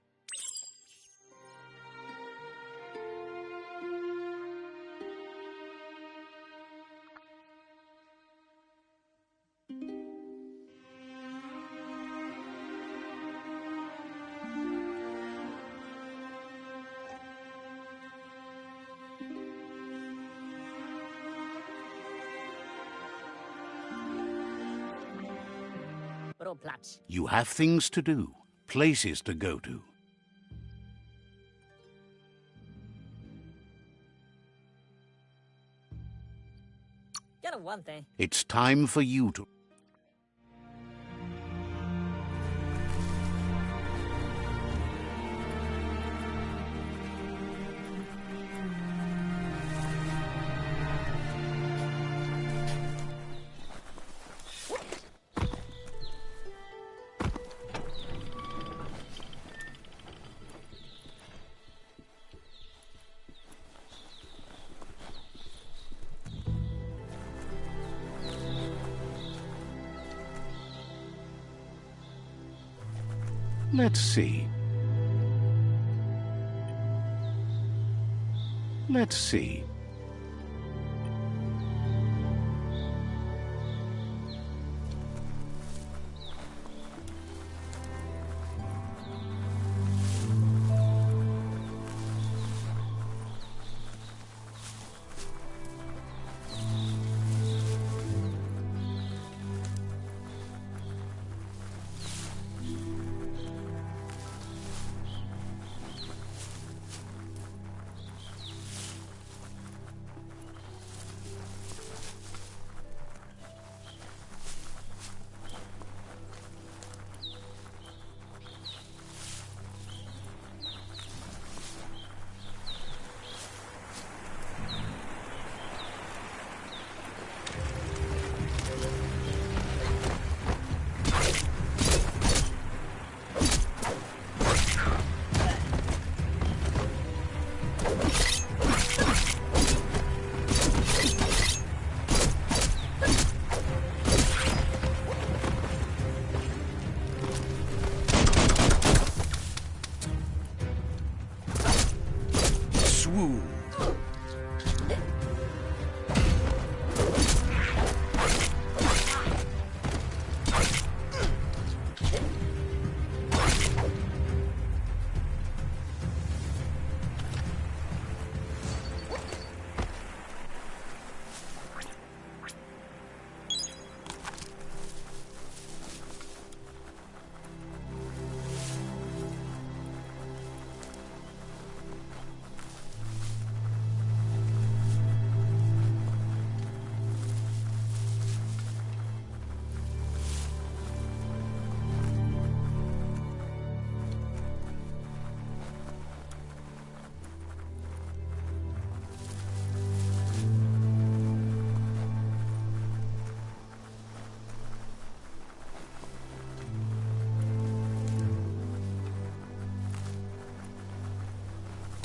Bro plats. You have things to do, places to go to. Get a one thing. It's time for you to... Let's see. Let's see.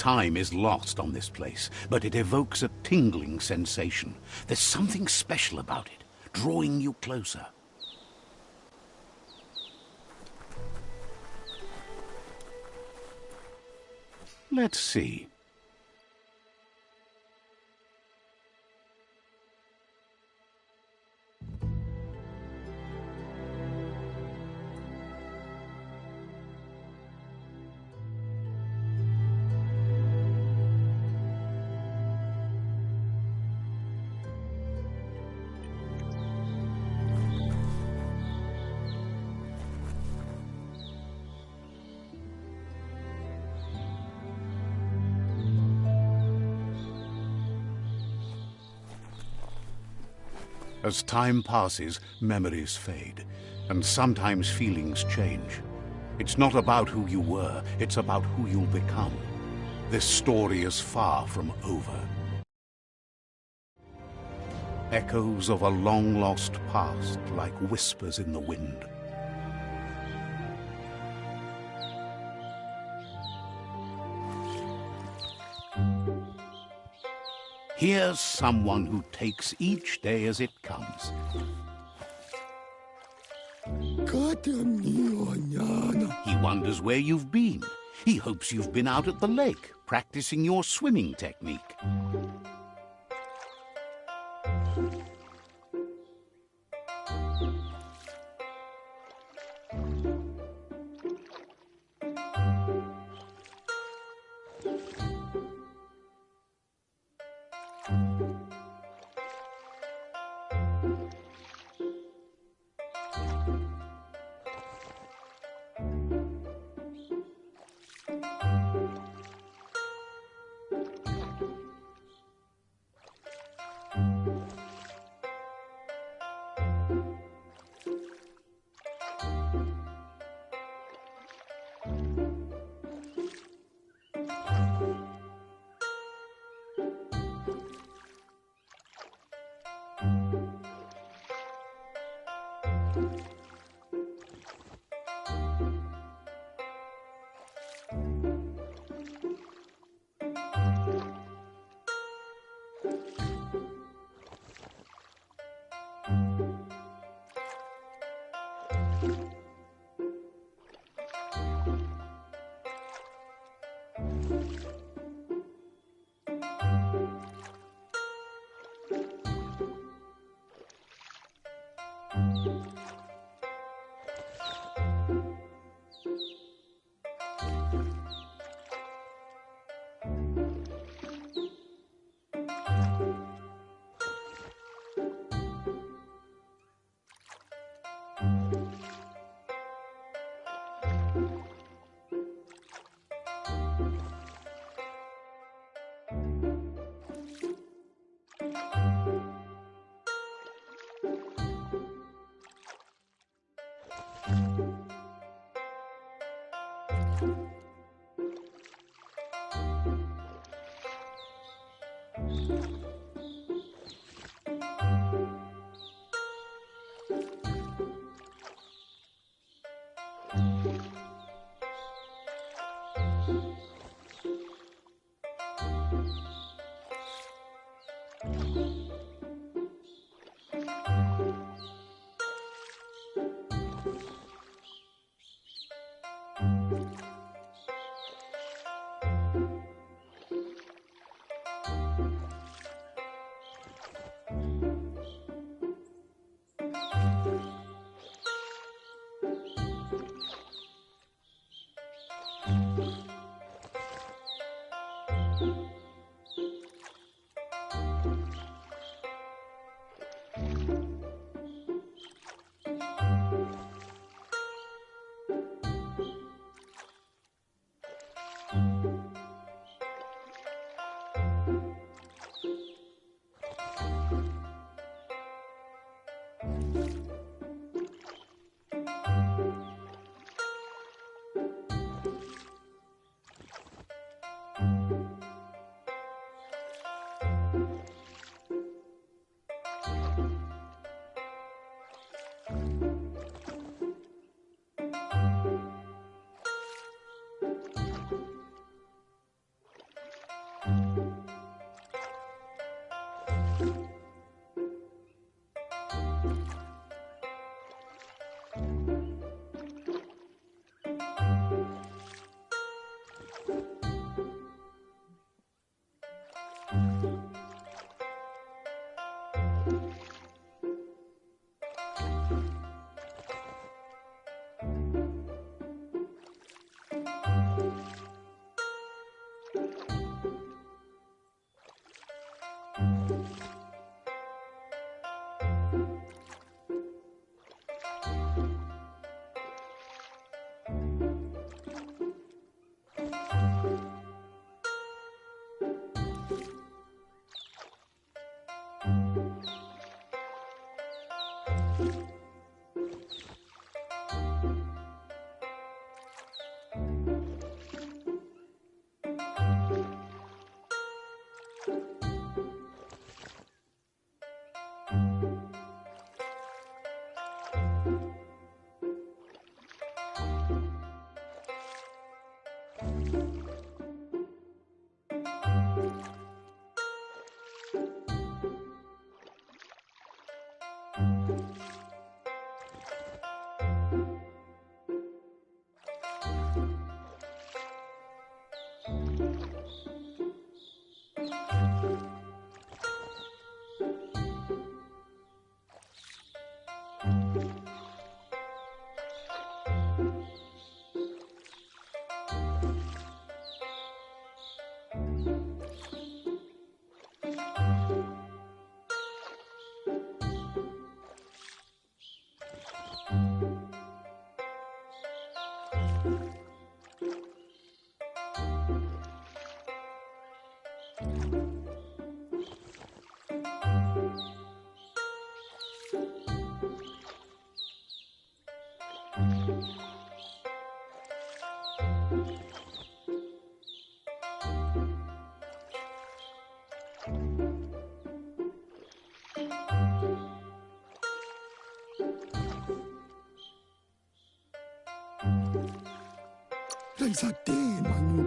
Time is lost on this place, but it evokes a tingling sensation. There's something special about it, drawing you closer. Let's see. As time passes, memories fade, and sometimes feelings change. It's not about who you were, it's about who you'll become. This story is far from over. Echoes of a long-lost past, like whispers in the wind. Here's someone who takes each day as it comes. He wonders where you've been. He hopes you've been out at the lake, practicing your swimming technique.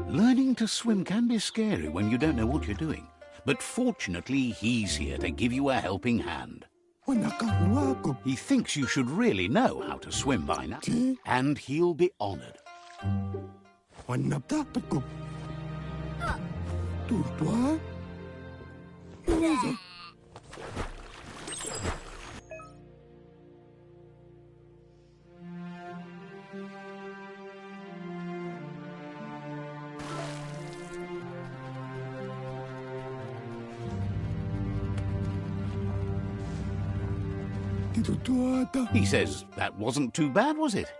Learning to swim can be scary when you don't know what you're doing. But fortunately, he's here to give you a helping hand. He thinks you should really know how to swim by now, and he'll be honored. He says that wasn't too bad, was it?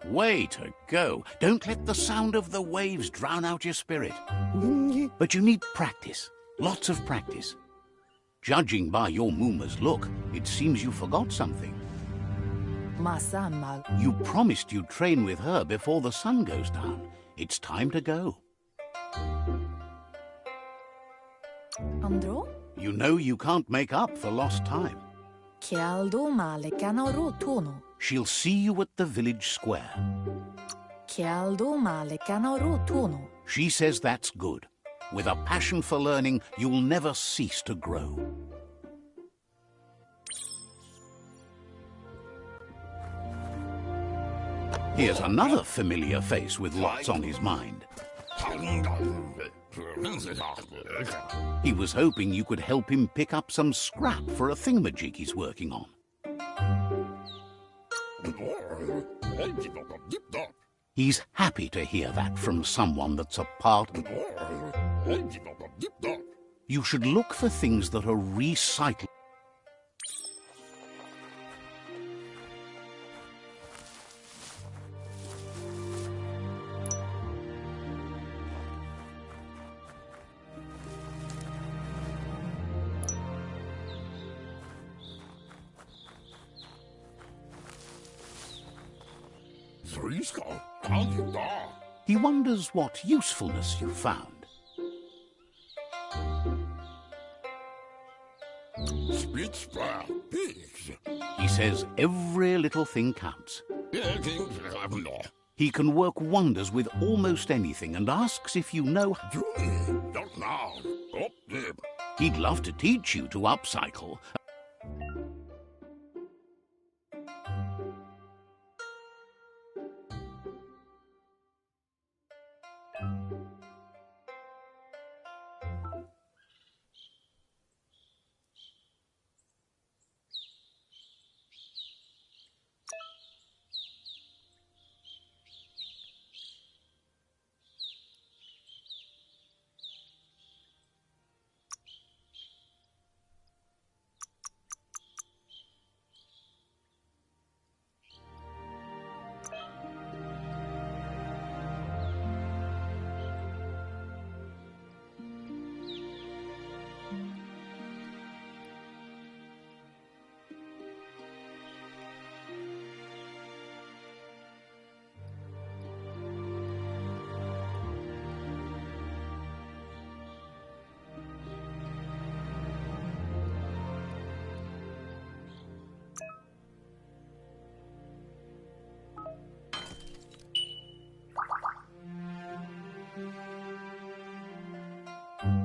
Way to go. Don't let the sound of the waves drown out your spirit. But you need practice. Lots of practice. Judging by your Mooma's look, it seems you forgot something. You promised you'd train with her before the sun goes down. It's time to go. Andro? You know you can't make up for lost time. She'll see you at the village square. She says that's good. With a passion for learning, you'll never cease to grow. Here's another familiar face with lots on his mind. He was hoping you could help him pick up some scrap for a thingamajig he's working on. He's happy to hear that from someone that's a part. You should look for things that are recycled. He wonders what usefulness you found. He says every little thing counts. He can work wonders with almost anything and asks if you know. He'd love to teach you to upcycle.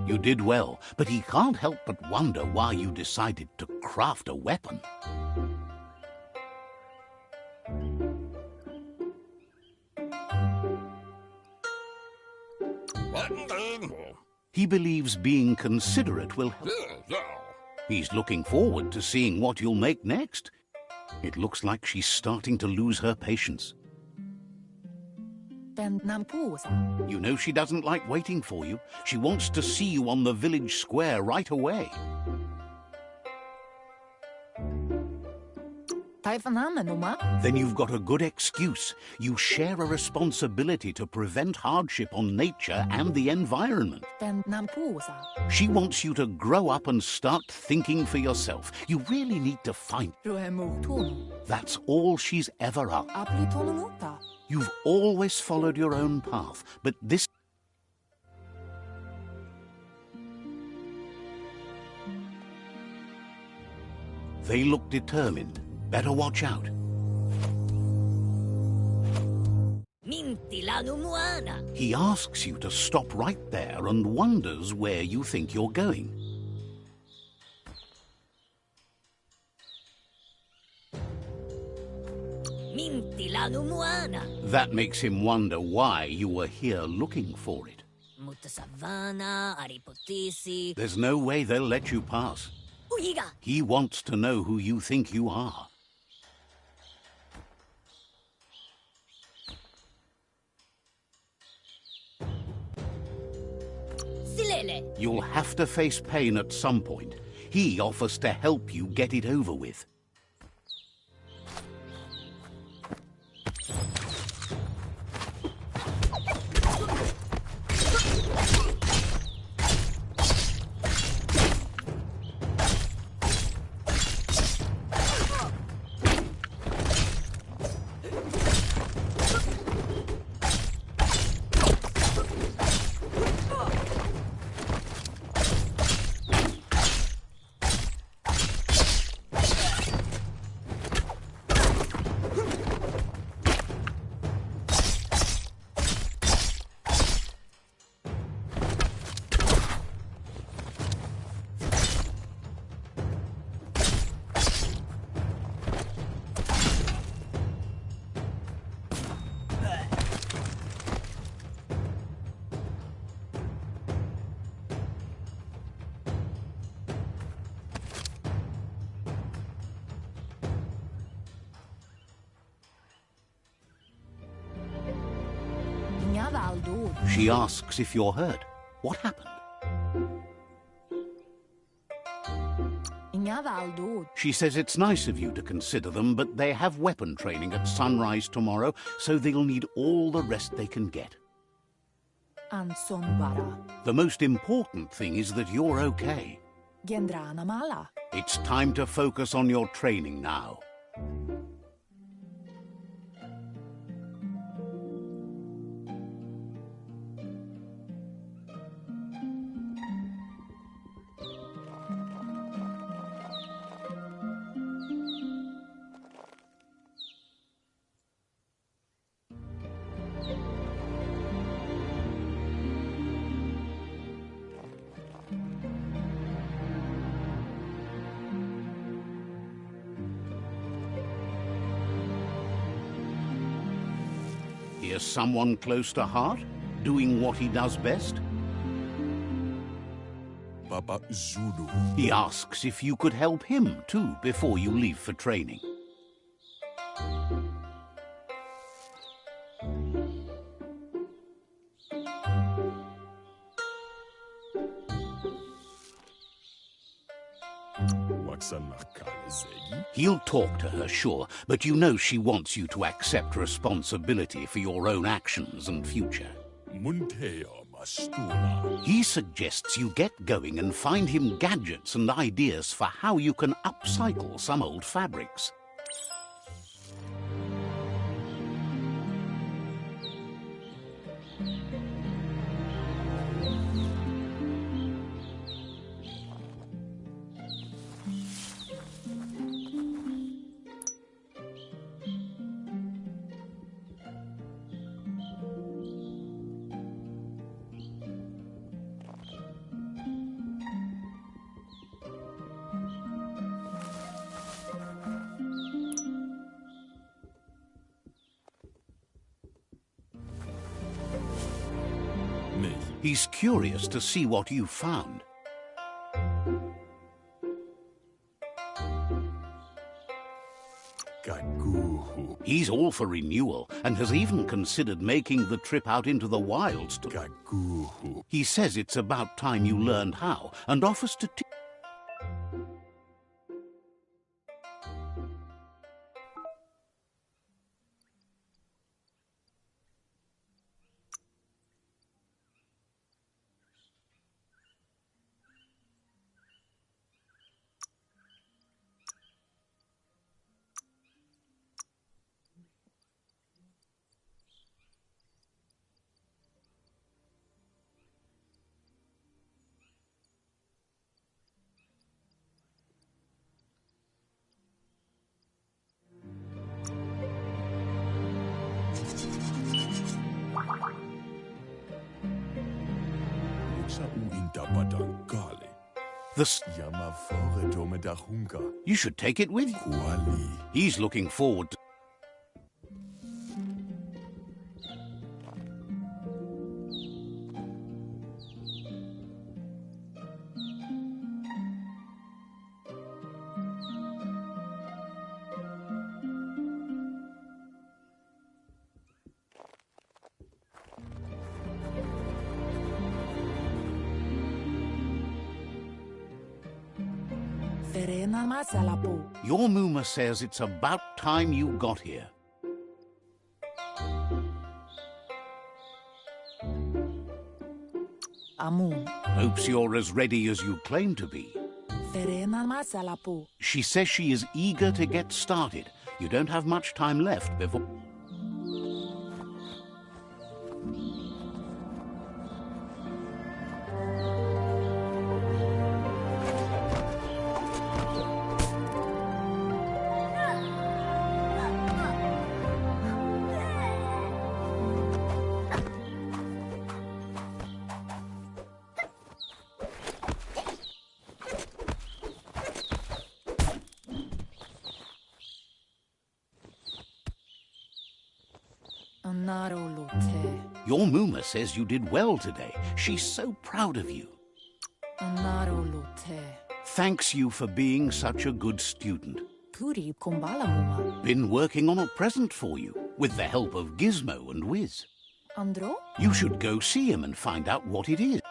You did well, but he can't help but wonder why you decided to craft a weapon. He believes being considerate will help. He's looking forward to seeing what you'll make next. It looks like she's starting to lose her patience. You know she doesn't like waiting for you. She wants to see you on the village square right away. Then you've got a good excuse. You share a responsibility to prevent hardship on nature and the environment. She wants you to grow up and start thinking for yourself. You really need to find. That's all she's ever asked. You've always followed your own path, but this... They look determined. Better watch out. He asks you to stop right there and wonders where you think you're going. That makes him wonder why you were here looking for it. There's no way they'll let you pass. He wants to know who you think you are. You'll have to face pain at some point. He offers to help you get it over with. She asks if you're hurt. What happened? She says it's nice of you to consider them, but they have weapon training at sunrise tomorrow, so they'll need all the rest they can get. The most important thing is that you're okay. It's time to focus on your training now. Here's someone close to heart, doing what he does best. Papa Zulu. He asks if you could help him too before you leave for training. He'll talk to her, sure, but you know she wants you to accept responsibility for your own actions and future. He suggests you get going and find him gadgets and ideas for how you can upcycle some old fabrics. He's curious to see what you've found. He's all for renewal and has even considered making the trip out into the wilds to... He says it's about time you learned how and offers to teach. You should take it with you. He's looking forward to... Your Muma says it's about time you got here. Hopes you're as ready as you claim to be. She says she is eager to get started. You don't have much time left before... Your Muma says you did well today. She's so proud of you. Thanks you for being such a good student. Been working on a present for you, with the help of Gizmo and Wiz. Andro? You should go see him and find out what it is.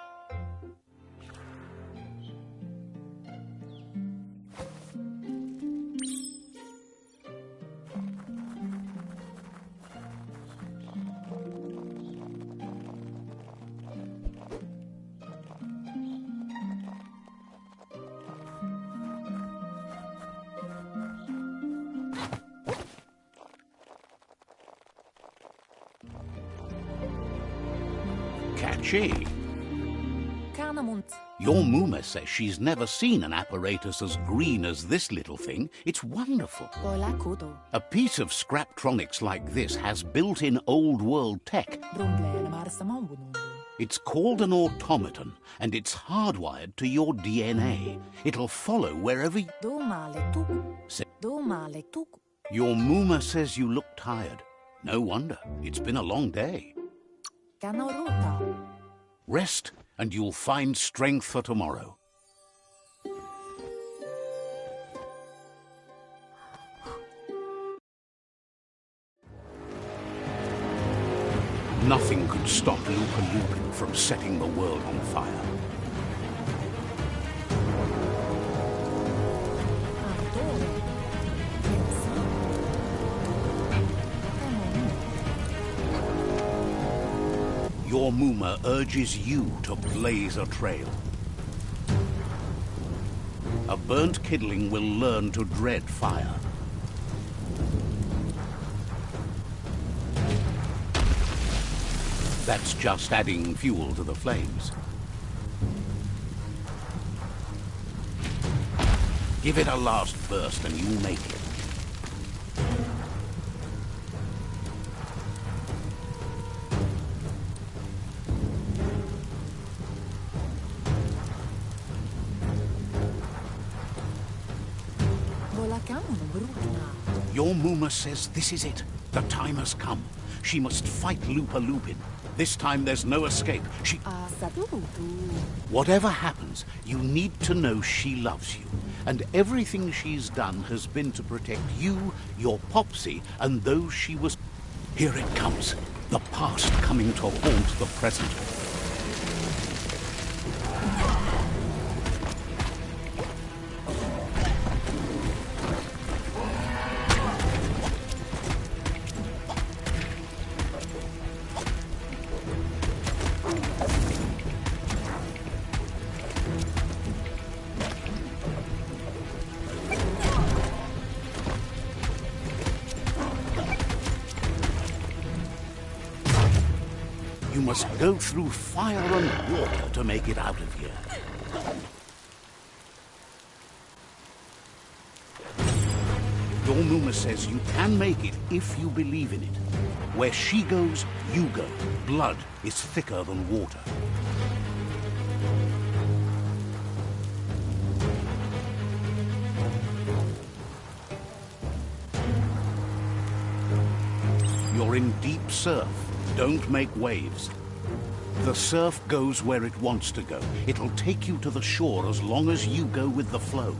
Catchy. Kanamunt. Your Muma says she's never seen an apparatus as green as this little thing. It's wonderful. Bola kudo. A piece of Scraptronics like this has built-in old-world tech. Brumble marsamambunu. It's called an automaton, and it's hardwired to your DNA. It'll follow wherever you... Domale tuku. Domale tuku. Your Muma says you look tired. No wonder. It's been a long day. Kanorota. Rest, and you'll find strength for tomorrow. Nothing could stop Lupa Lupin from setting the world on fire. Your Muma urges you to blaze a trail. A burnt kidling will learn to dread fire. That's just adding fuel to the flames. Give it a last burst and you'll make it. Your Muma says this is it. The time has come. She must fight Lupa Lupin. This time there's no escape. Whatever happens, you need to know she loves you. And everything she's done has been to protect you, your Popsy, and those she was... Here it comes. The past coming to haunt the present. You must go through fire and water to make it out of here. Your Muma says you can make it if you believe in it. Where she goes, you go. Blood is thicker than water. You're in deep surf. Don't make waves. The surf goes where it wants to go. It'll take you to the shore as long as you go with the flow.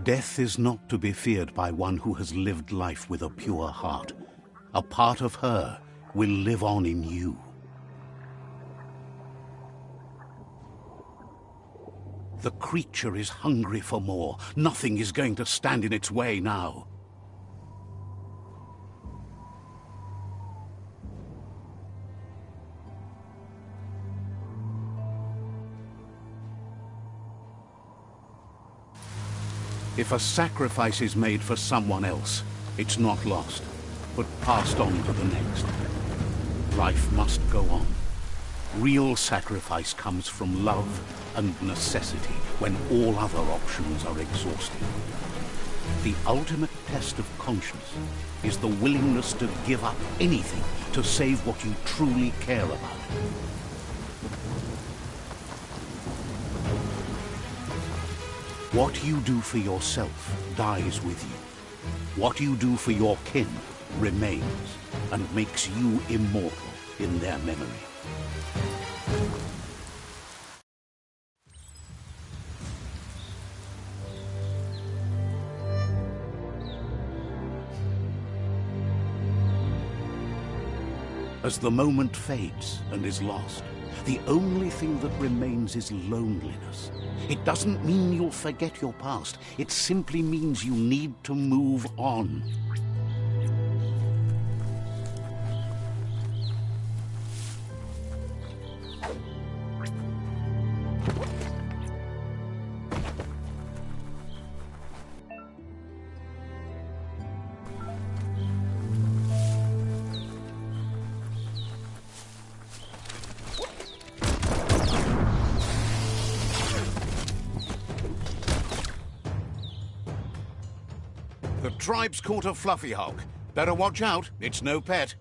Death is not to be feared by one who has lived life with a pure heart. A part of her will live on in you. The creature is hungry for more. Nothing is going to stand in its way now. If a sacrifice is made for someone else, it's not lost, but passed on to the next. Life must go on. Real sacrifice comes from love and necessity when all other options are exhausted. The ultimate test of conscience is the willingness to give up anything to save what you truly care about. What you do for yourself dies with you. What you do for your kin remains and makes you immortal in their memory. As the moment fades and is lost, the only thing that remains is loneliness. It doesn't mean you'll forget your past. It simply means you need to move on. The tribe's caught a fluffy hog. Better watch out, it's no pet.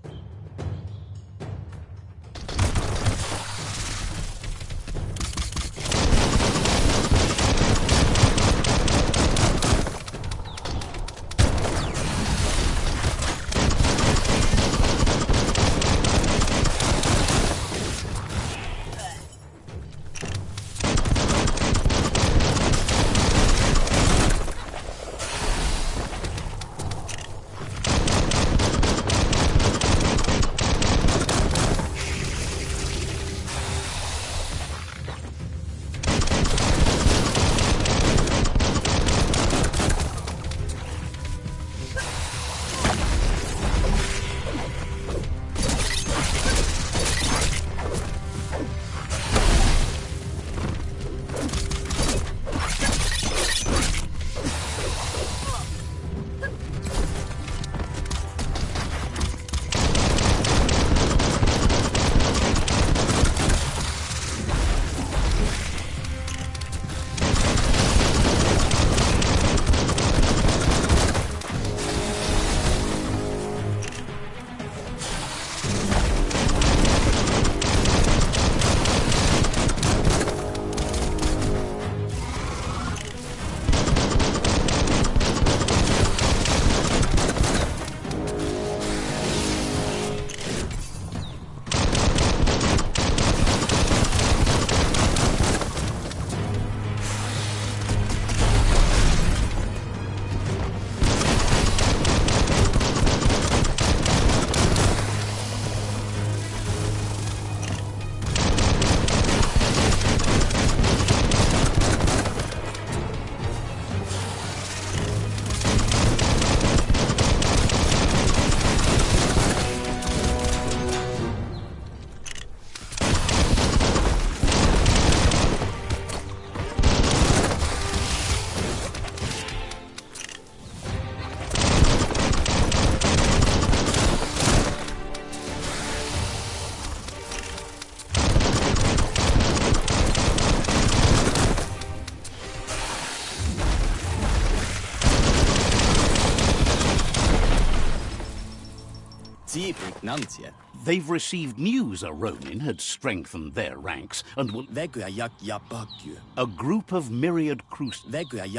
They've received news a Ronin had strengthened their ranks and will... A group of myriad crusaders.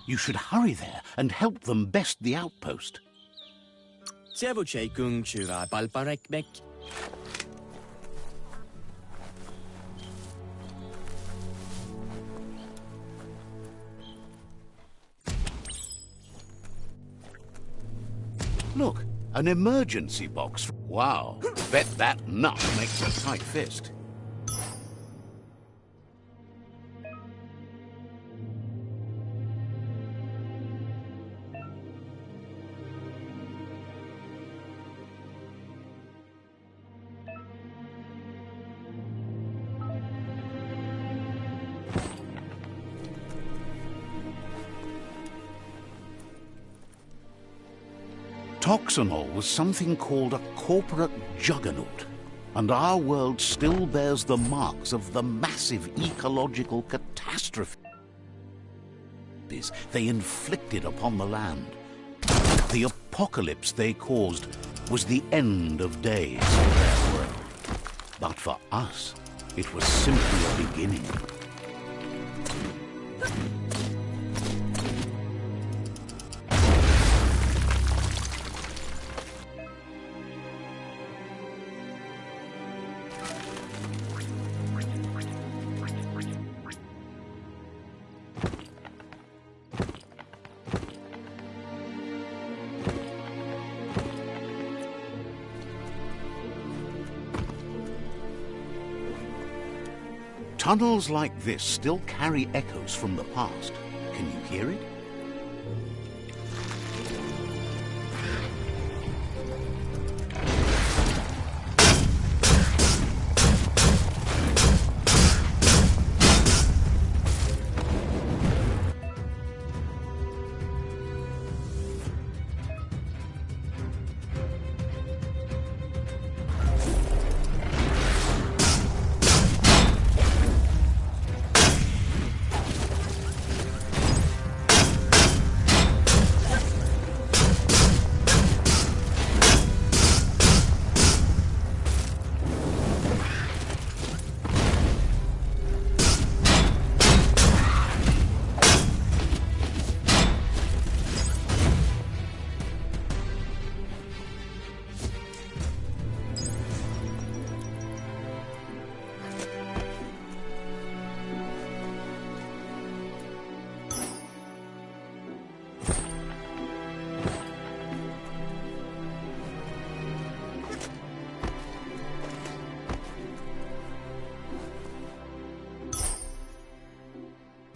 You should hurry there and help them best the outpost. Look, an emergency box. Wow, bet that nut makes a tight fist. Toxanol was something called a corporate juggernaut, and our world still bears the marks of the massive ecological catastrophe they inflicted upon the land. The apocalypse they caused was the end of days for their world. But for us, it was simply a beginning. Tunnels like this still carry echoes from the past. Can you hear it?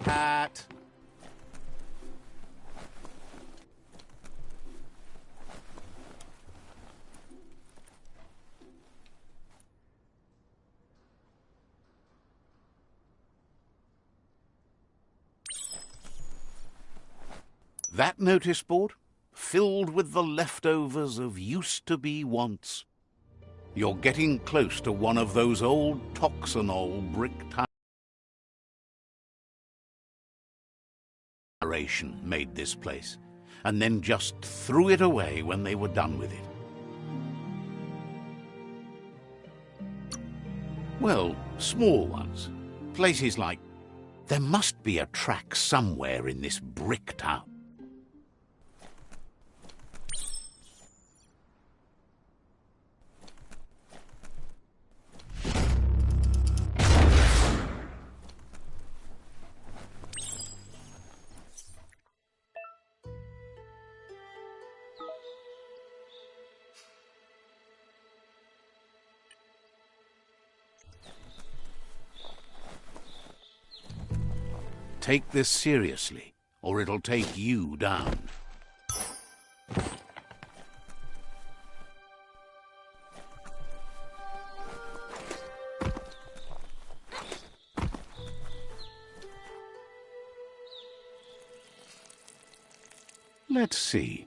Cat. That notice board, filled with the leftovers of used-to-be wants. You're getting close to one of those old Toxanol brick towers. Made this place, and then just threw it away when they were done with it. Well, small ones. Places like... There must be a track somewhere in this brick town. Take this seriously, or it'll take you down. Let's see.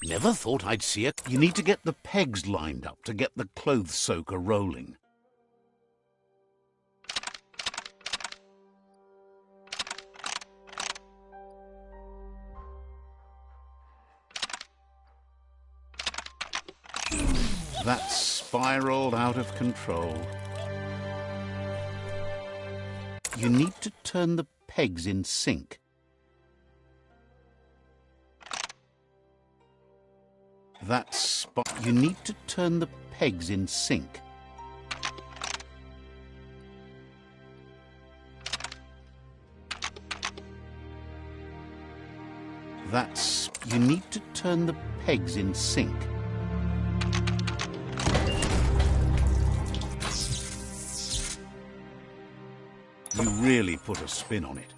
Never thought I'd see it. You need to get the pegs lined up to get the clothes soaker rolling. That's spiraled out of control. You need to turn the pegs in sync. You need to turn the pegs in sync. You need to turn the pegs in sync. You really put a spin on it.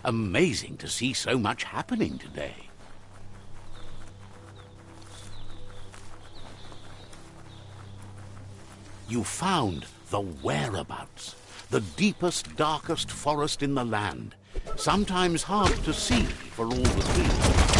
Amazing to see so much happening today. You found the whereabouts, the deepest, darkest forest in the land, sometimes hard to see for all the trees.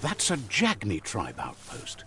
That's a Jagni tribe outpost.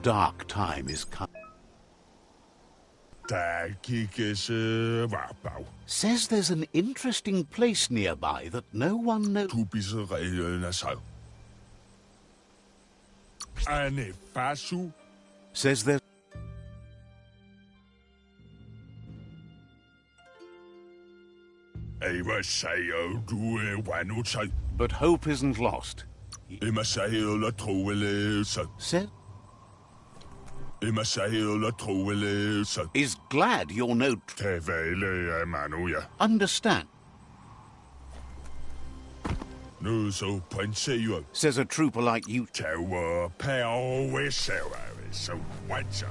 dark time is coming. Der kigges varbag. Says there's an interesting place nearby that no one knows. Tubisse reglerne sig. Anne Fasu. Says there's... Eva siger, du var nu sig. But hope isn't lost. Emma siger, la troelse. Said... Emma siger, la troelse. Is glad you're no... Tavale Manuja. Understand. Nu så prinsejer. Says a trooper like you... Tower power so what's up?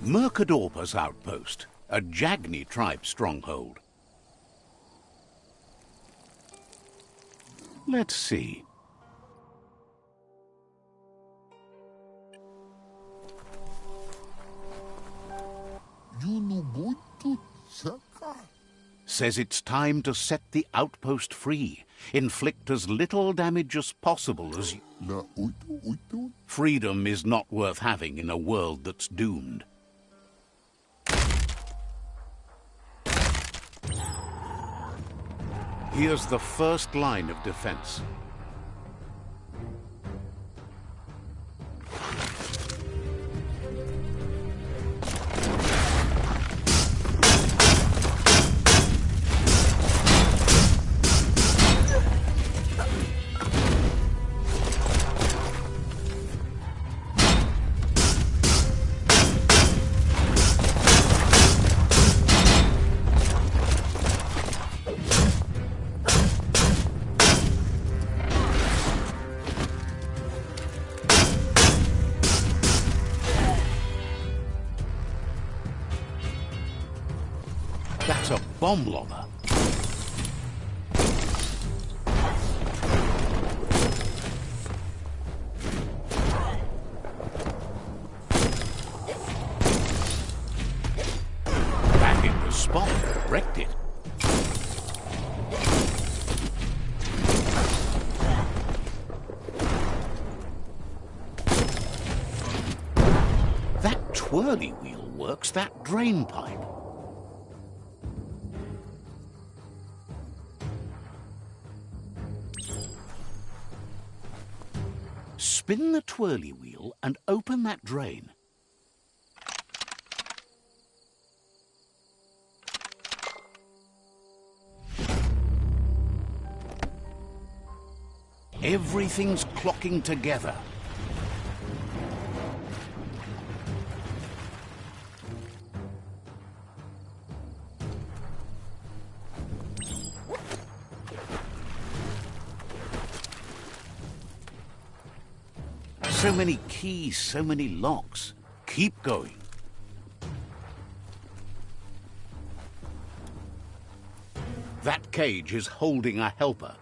Mercadorpa's outpost, a Jagni tribe stronghold. Let's see. Says it's time to set the outpost free. Inflict as little damage as possible as you... Freedom is not worth having in a world that's doomed. Here's the first line of defense. That's a bomb lobber. Back in the spot, wrecked it. That twirly wheel works that drain pipe. Spin the twirly wheel and open that drain. Everything's clocking together. So many keys, so many locks. Keep going. That cage is holding a helper.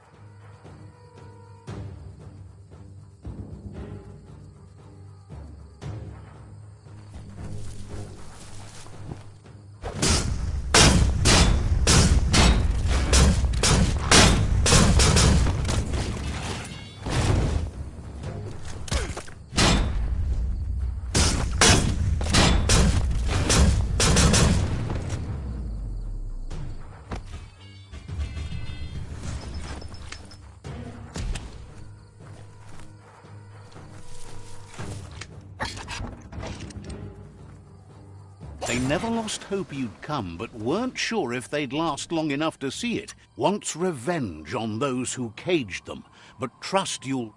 They never lost hope you'd come, but weren't sure if they'd last long enough to see it. Wants revenge on those who caged them, but trust you'll...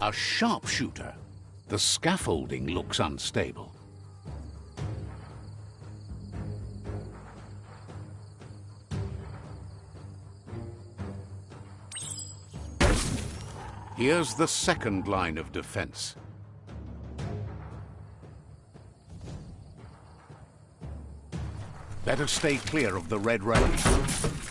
A sharpshooter. The scaffolding looks unstable. Here's the second line of defense. Better stay clear of the red rays.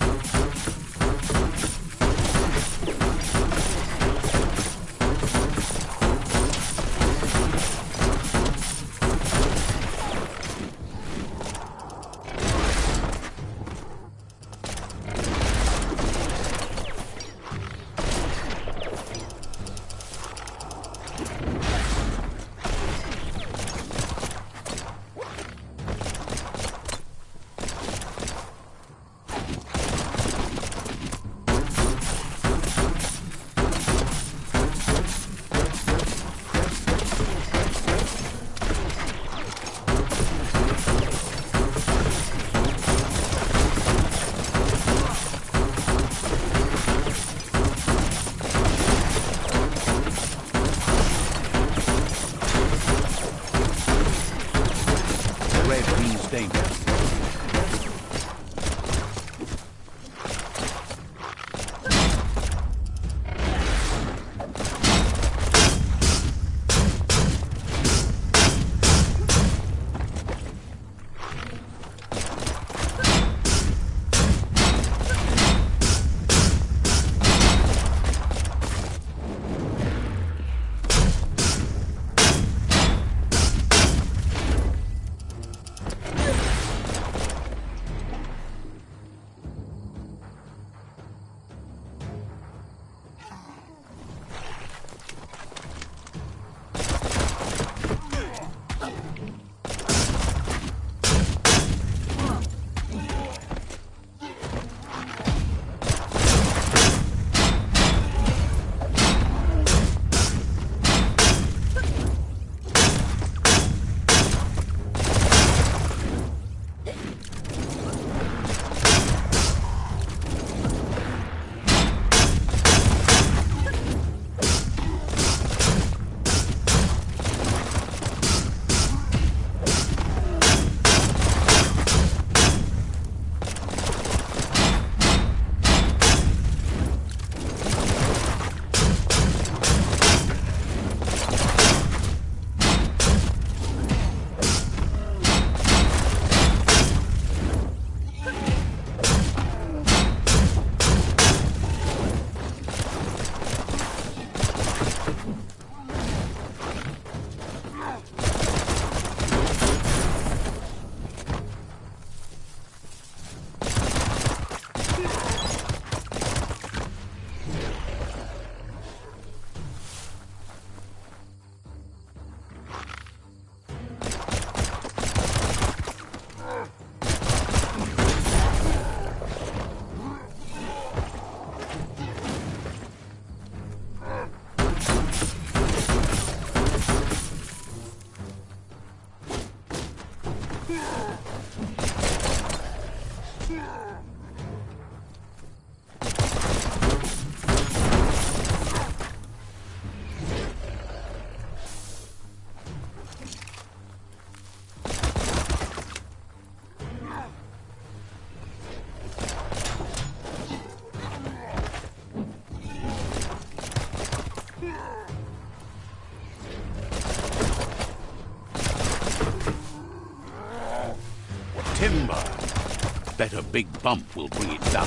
Bet a big bump will bring it down.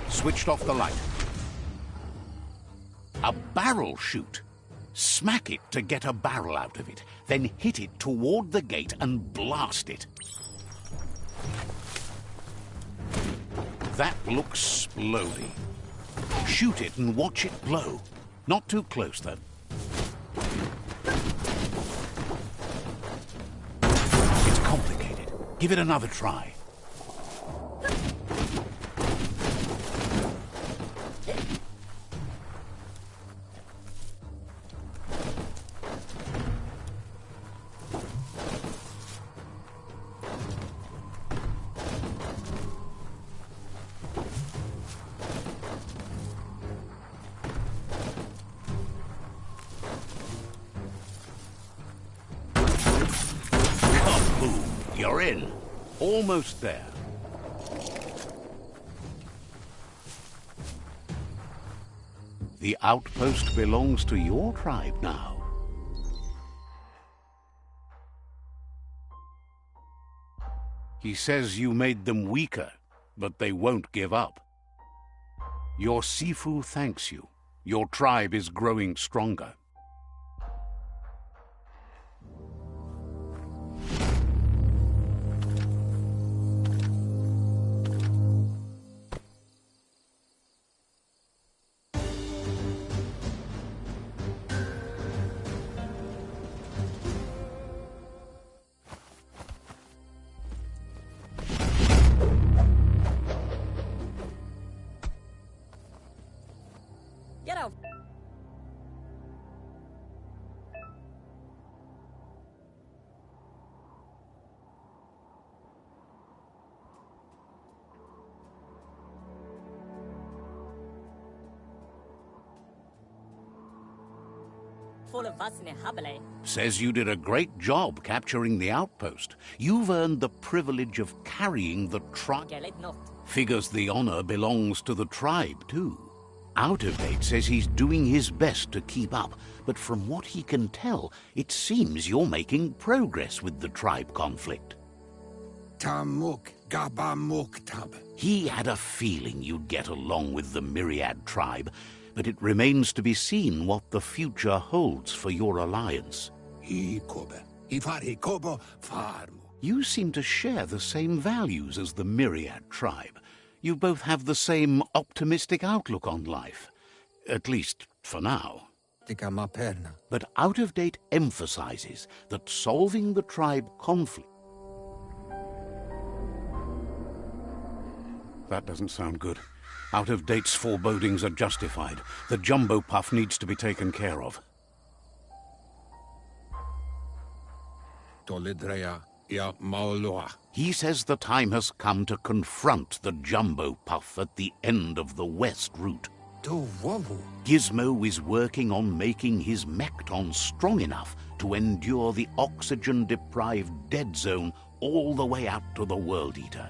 Switched off the light. A barrel shoot. Smack it to get a barrel out of it, then hit it toward the gate and blast it. That looks splody. Shoot it and watch it blow. Not too close, though. It's complicated. Give it another try. You're in. Almost there. The outpost belongs to your tribe now. He says you made them weaker, but they won't give up. Your Sifu thanks you. Your tribe is growing stronger. Get out! Full of Vasne Habele. Says you did a great job capturing the outpost. You've earned the privilege of carrying the tribe. Gelet not. Figures the honor belongs to the tribe, too. Out of Date says he's doing his best to keep up, but from what he can tell, it seems you're making progress with the tribe conflict. Tamuk Gabamuktab. He had a feeling you'd get along with the Myriad tribe, but it remains to be seen what the future holds for your alliance. Ikobe. Ifari Kobo Farmu. You seem to share the same values as the Myriad tribe. You both have the same optimistic outlook on life. At least, for now. But Out of Date emphasizes that solving the tribe conflict... That doesn't sound good. Out of Date's forebodings are justified. The jumbo puff needs to be taken care of. Tolidrea ya Maoloa. He says the time has come to confront the jumbo puff at the end of the west route. Gizmo is working on making his Mekton strong enough to endure the oxygen-deprived dead zone all the way out to the World Eater.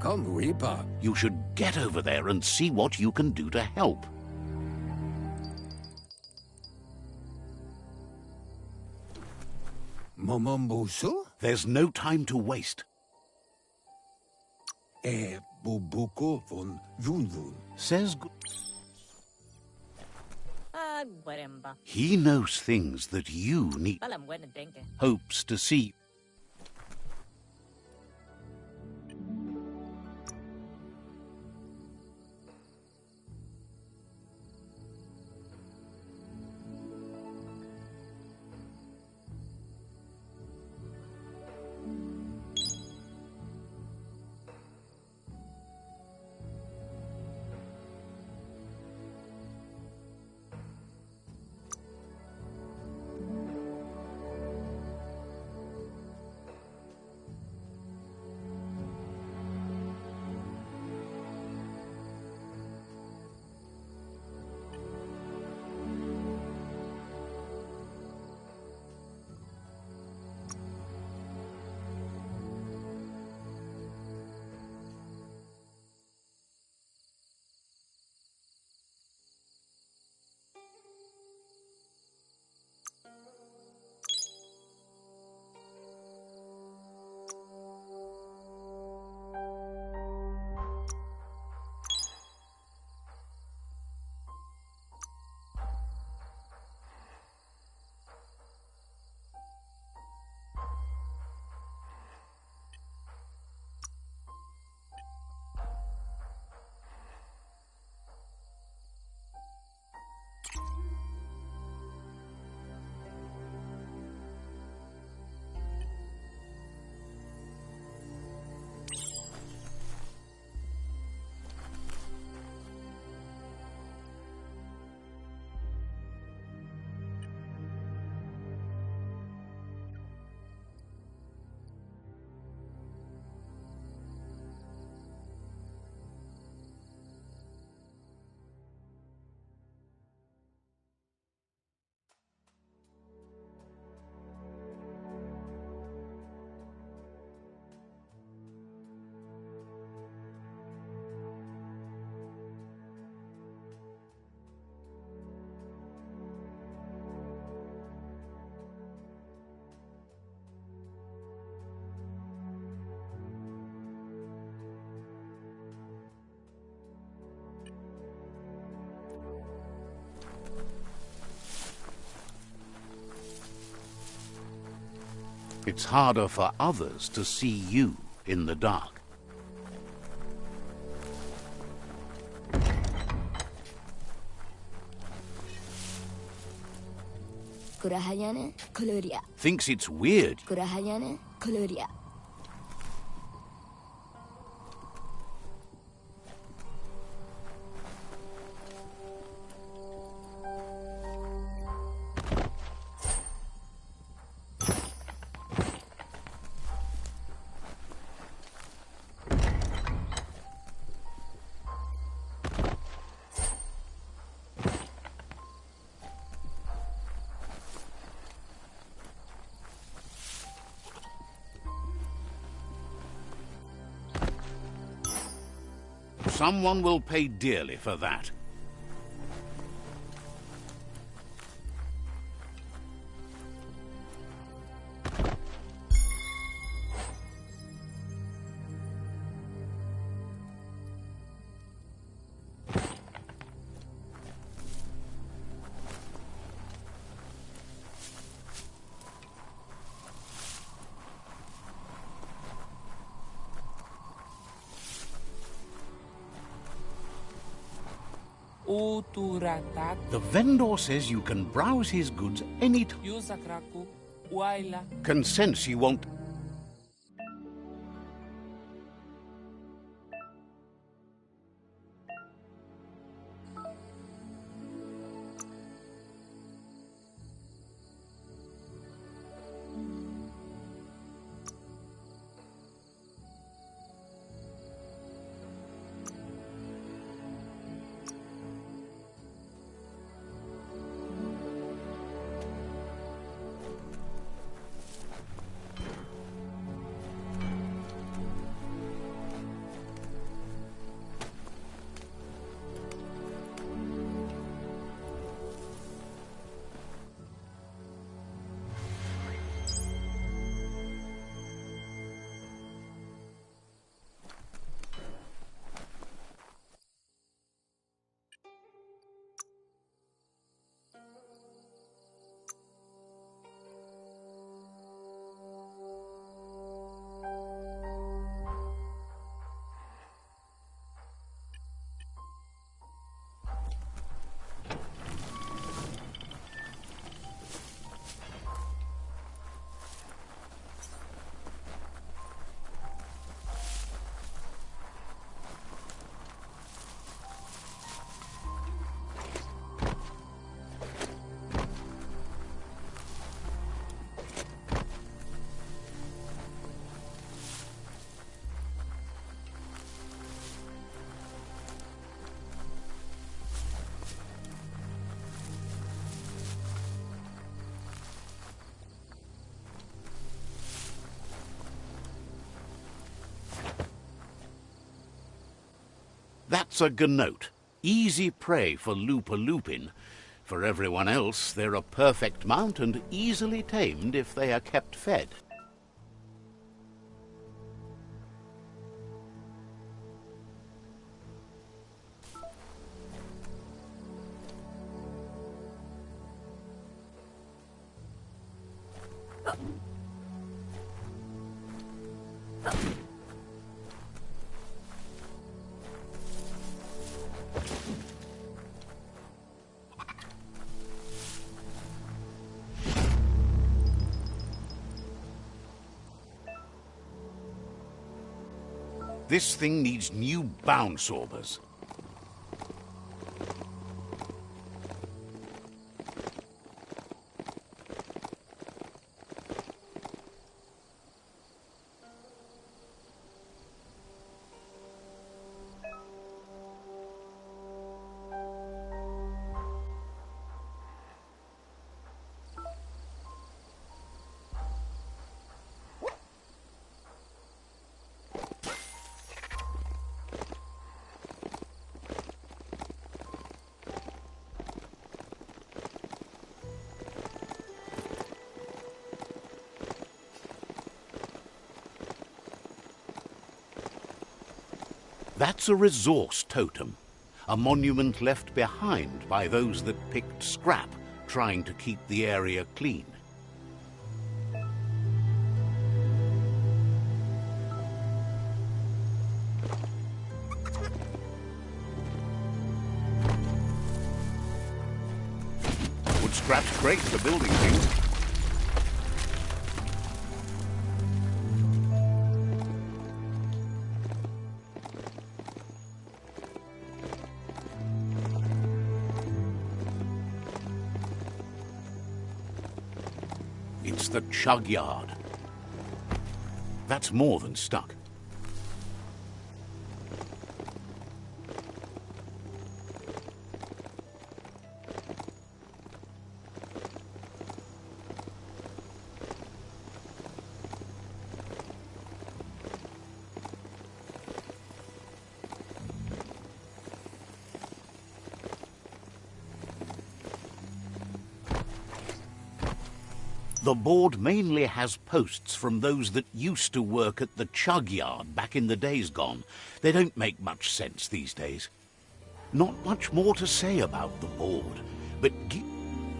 Come, Reaper. You should get over there and see what you can do to help. Momombusu? There's no time to waste. Bubuko von Vunvun. Says... Guaremba. He knows things that you need. Balam buena denke. Hopes to see. It's harder for others to see you in the dark. Kurahayane Kuluria. Thinks it's weird. Kurahayane Kuluria. Someone will pay dearly for that. The vendor says you can browse his goods any time. Can sense he won't. That's a gnote. Easy prey for Lupin. For everyone else, they're a perfect mount and easily tamed if they are kept fed. This thing needs new bound sorbers. That's a resource totem, a monument left behind by those that picked scrap, trying to keep the area clean. But scrap's great for building things. It's the chug yard. That's more than stuck. The board mainly has posts from those that used to work at the chug yard back in the days gone. They don't make much sense these days. Not much more to say about the board, but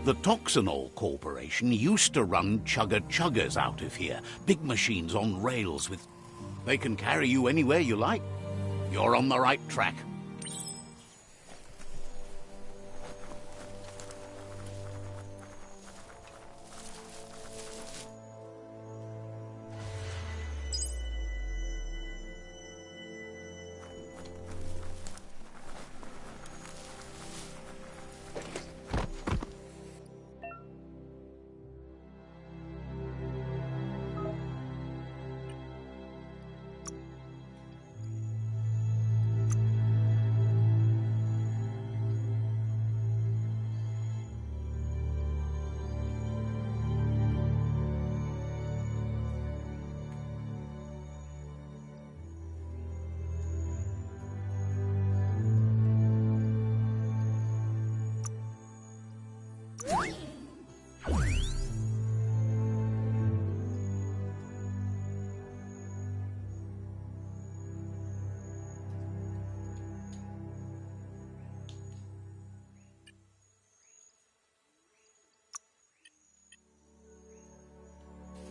the Toxanol Corporation used to run chugger-chuggers out of here. Big machines on rails with... They can carry you anywhere you like. You're on the right track.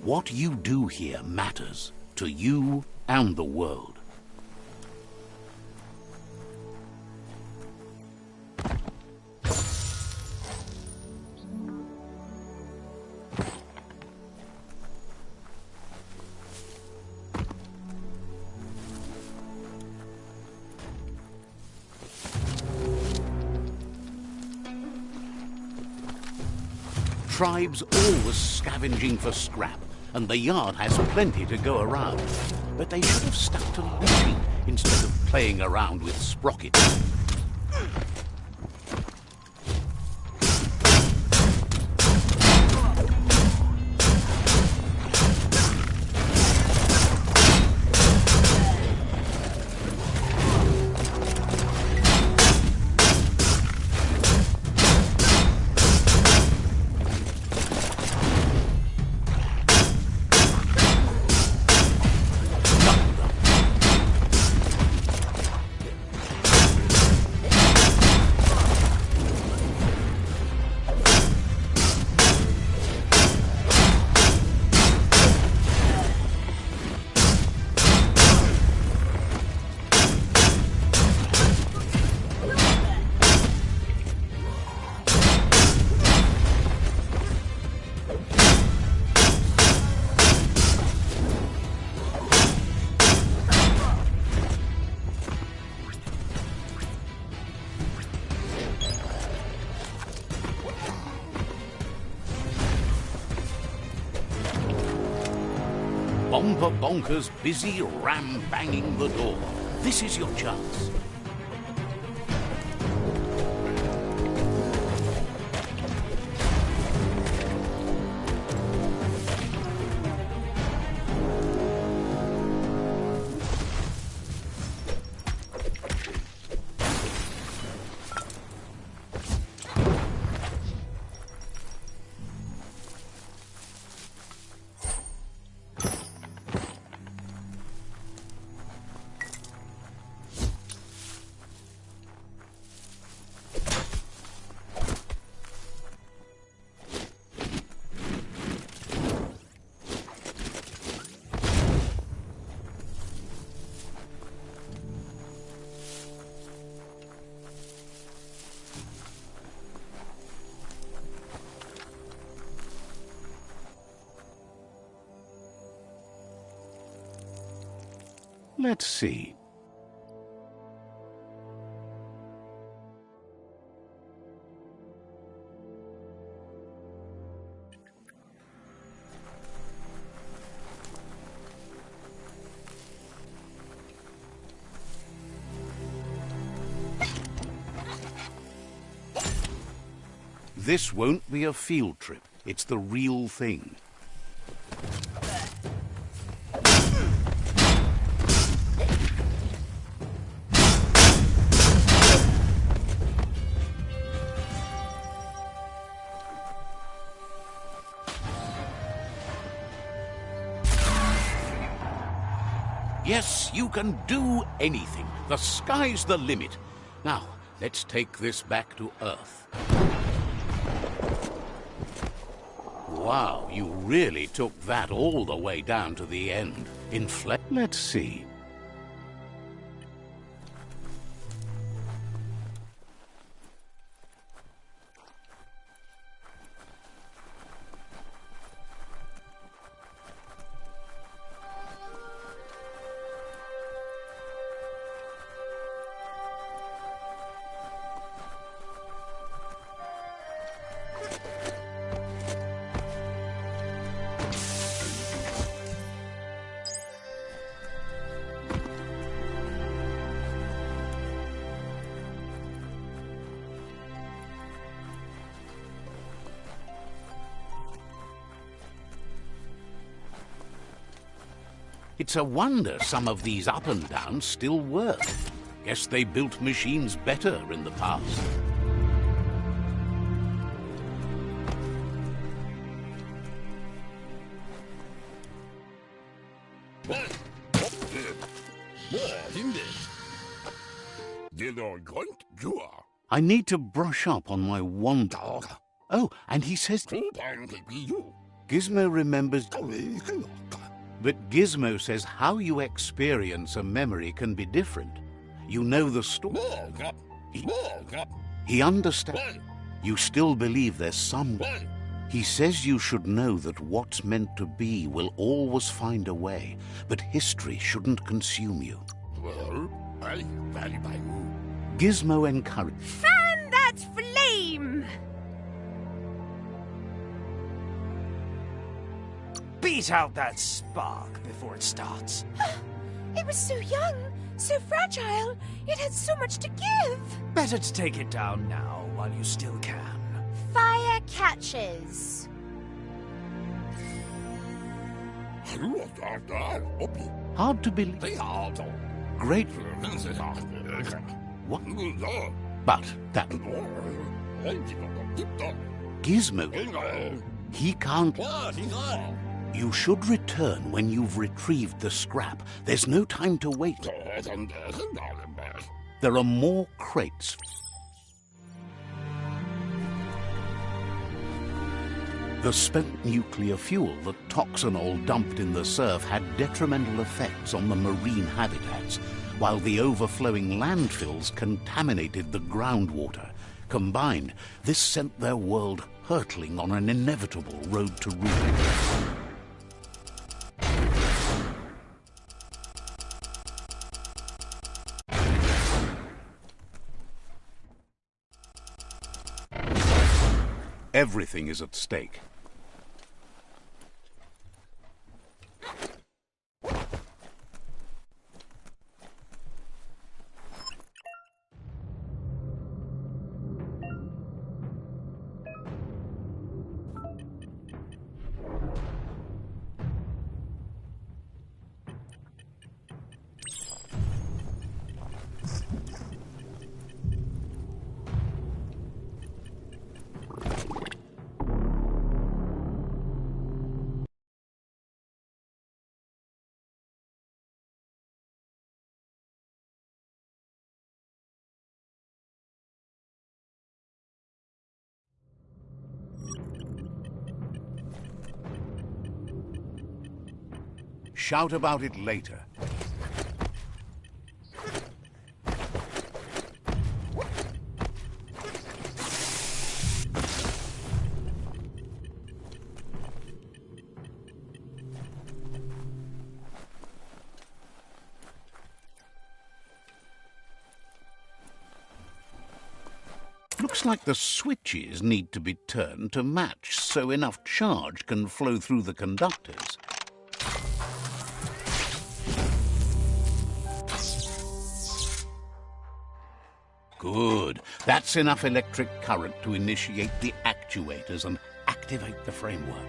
What you do here matters to you and the world. Tribes always scavenging for scrap, and the yard has plenty to go around. But they should have stuck to looting instead of playing around with sprockets. Bomber Bonkers busy ram-banging the door. This is your chance. Let's see. This won't be a field trip. It's the real thing. Yes, you can do anything. The sky's the limit. Now, let's take this back to Earth. Wow, you really took that all the way down to the end. Let's see. It's a wonder some of these up and downs still work. Guess they built machines better in the past. I need to brush up on my wand. Oh, and he says Gizmo remembers. But Gizmo says how you experience a memory can be different. You know the story. He understands. You still believe there's some. He says you should know that what's meant to be will always find a way, but history shouldn't consume you. Gizmo encourages. Fan that flame! Beat out that spark before it starts. It was so young, so fragile. It had so much to give. Better to take it down now while you still can. Fire catches. Hard to believe. Great. What? But that. Gizmo. He can't. You should return when you've retrieved the scrap. There's no time to wait. There are more crates. The spent nuclear fuel that Toxanol dumped in the surf had detrimental effects on the marine habitats, while the overflowing landfills contaminated the groundwater. Combined, this sent their world hurtling on an inevitable road to ruin. Everything is at stake. Shout about it later. Looks like the switches need to be turned to match so enough charge can flow through the conductors. Good. That's enough electric current to initiate the actuators and activate the framework.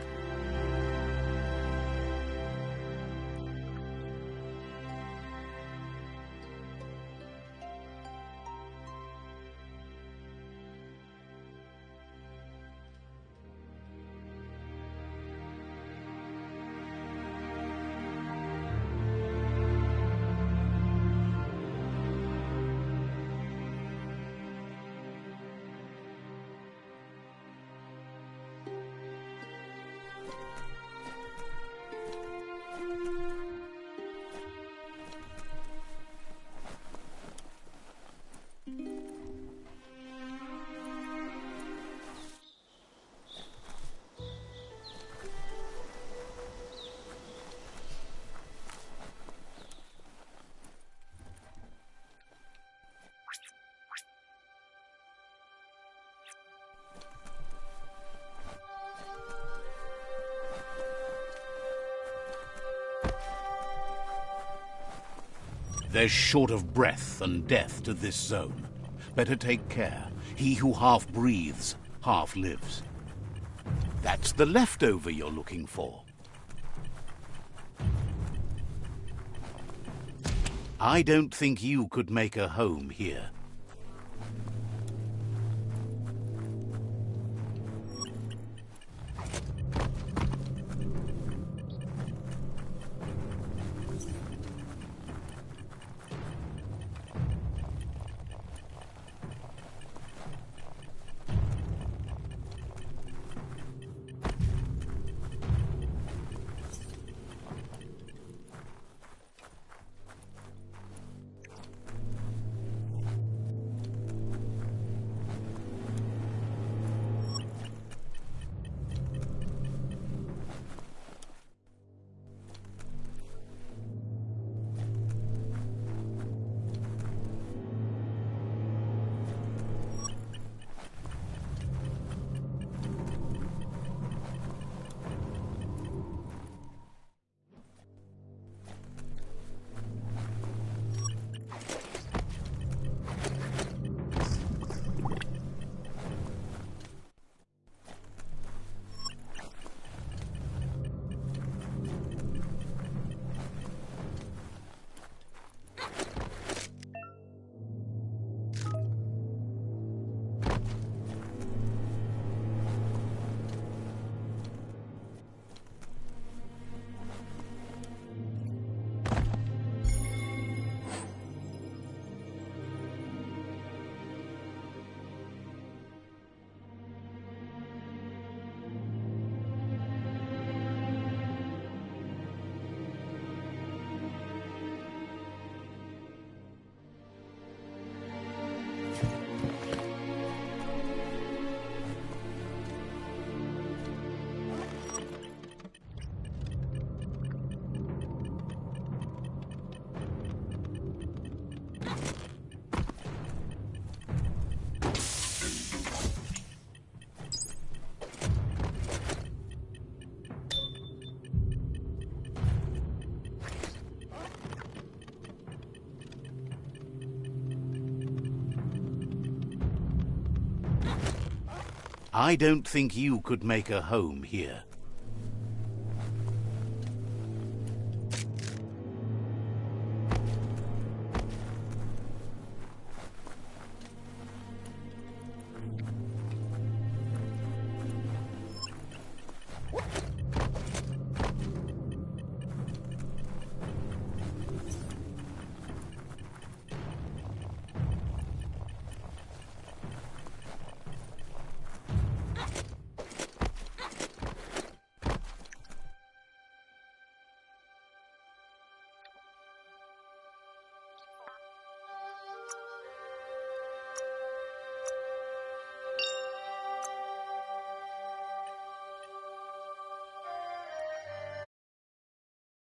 There's short of breath and death to this zone. Better take care. He who half breathes, half lives. That's the leftover you're looking for. I don't think you could make a home here. I don't think you could make a home here.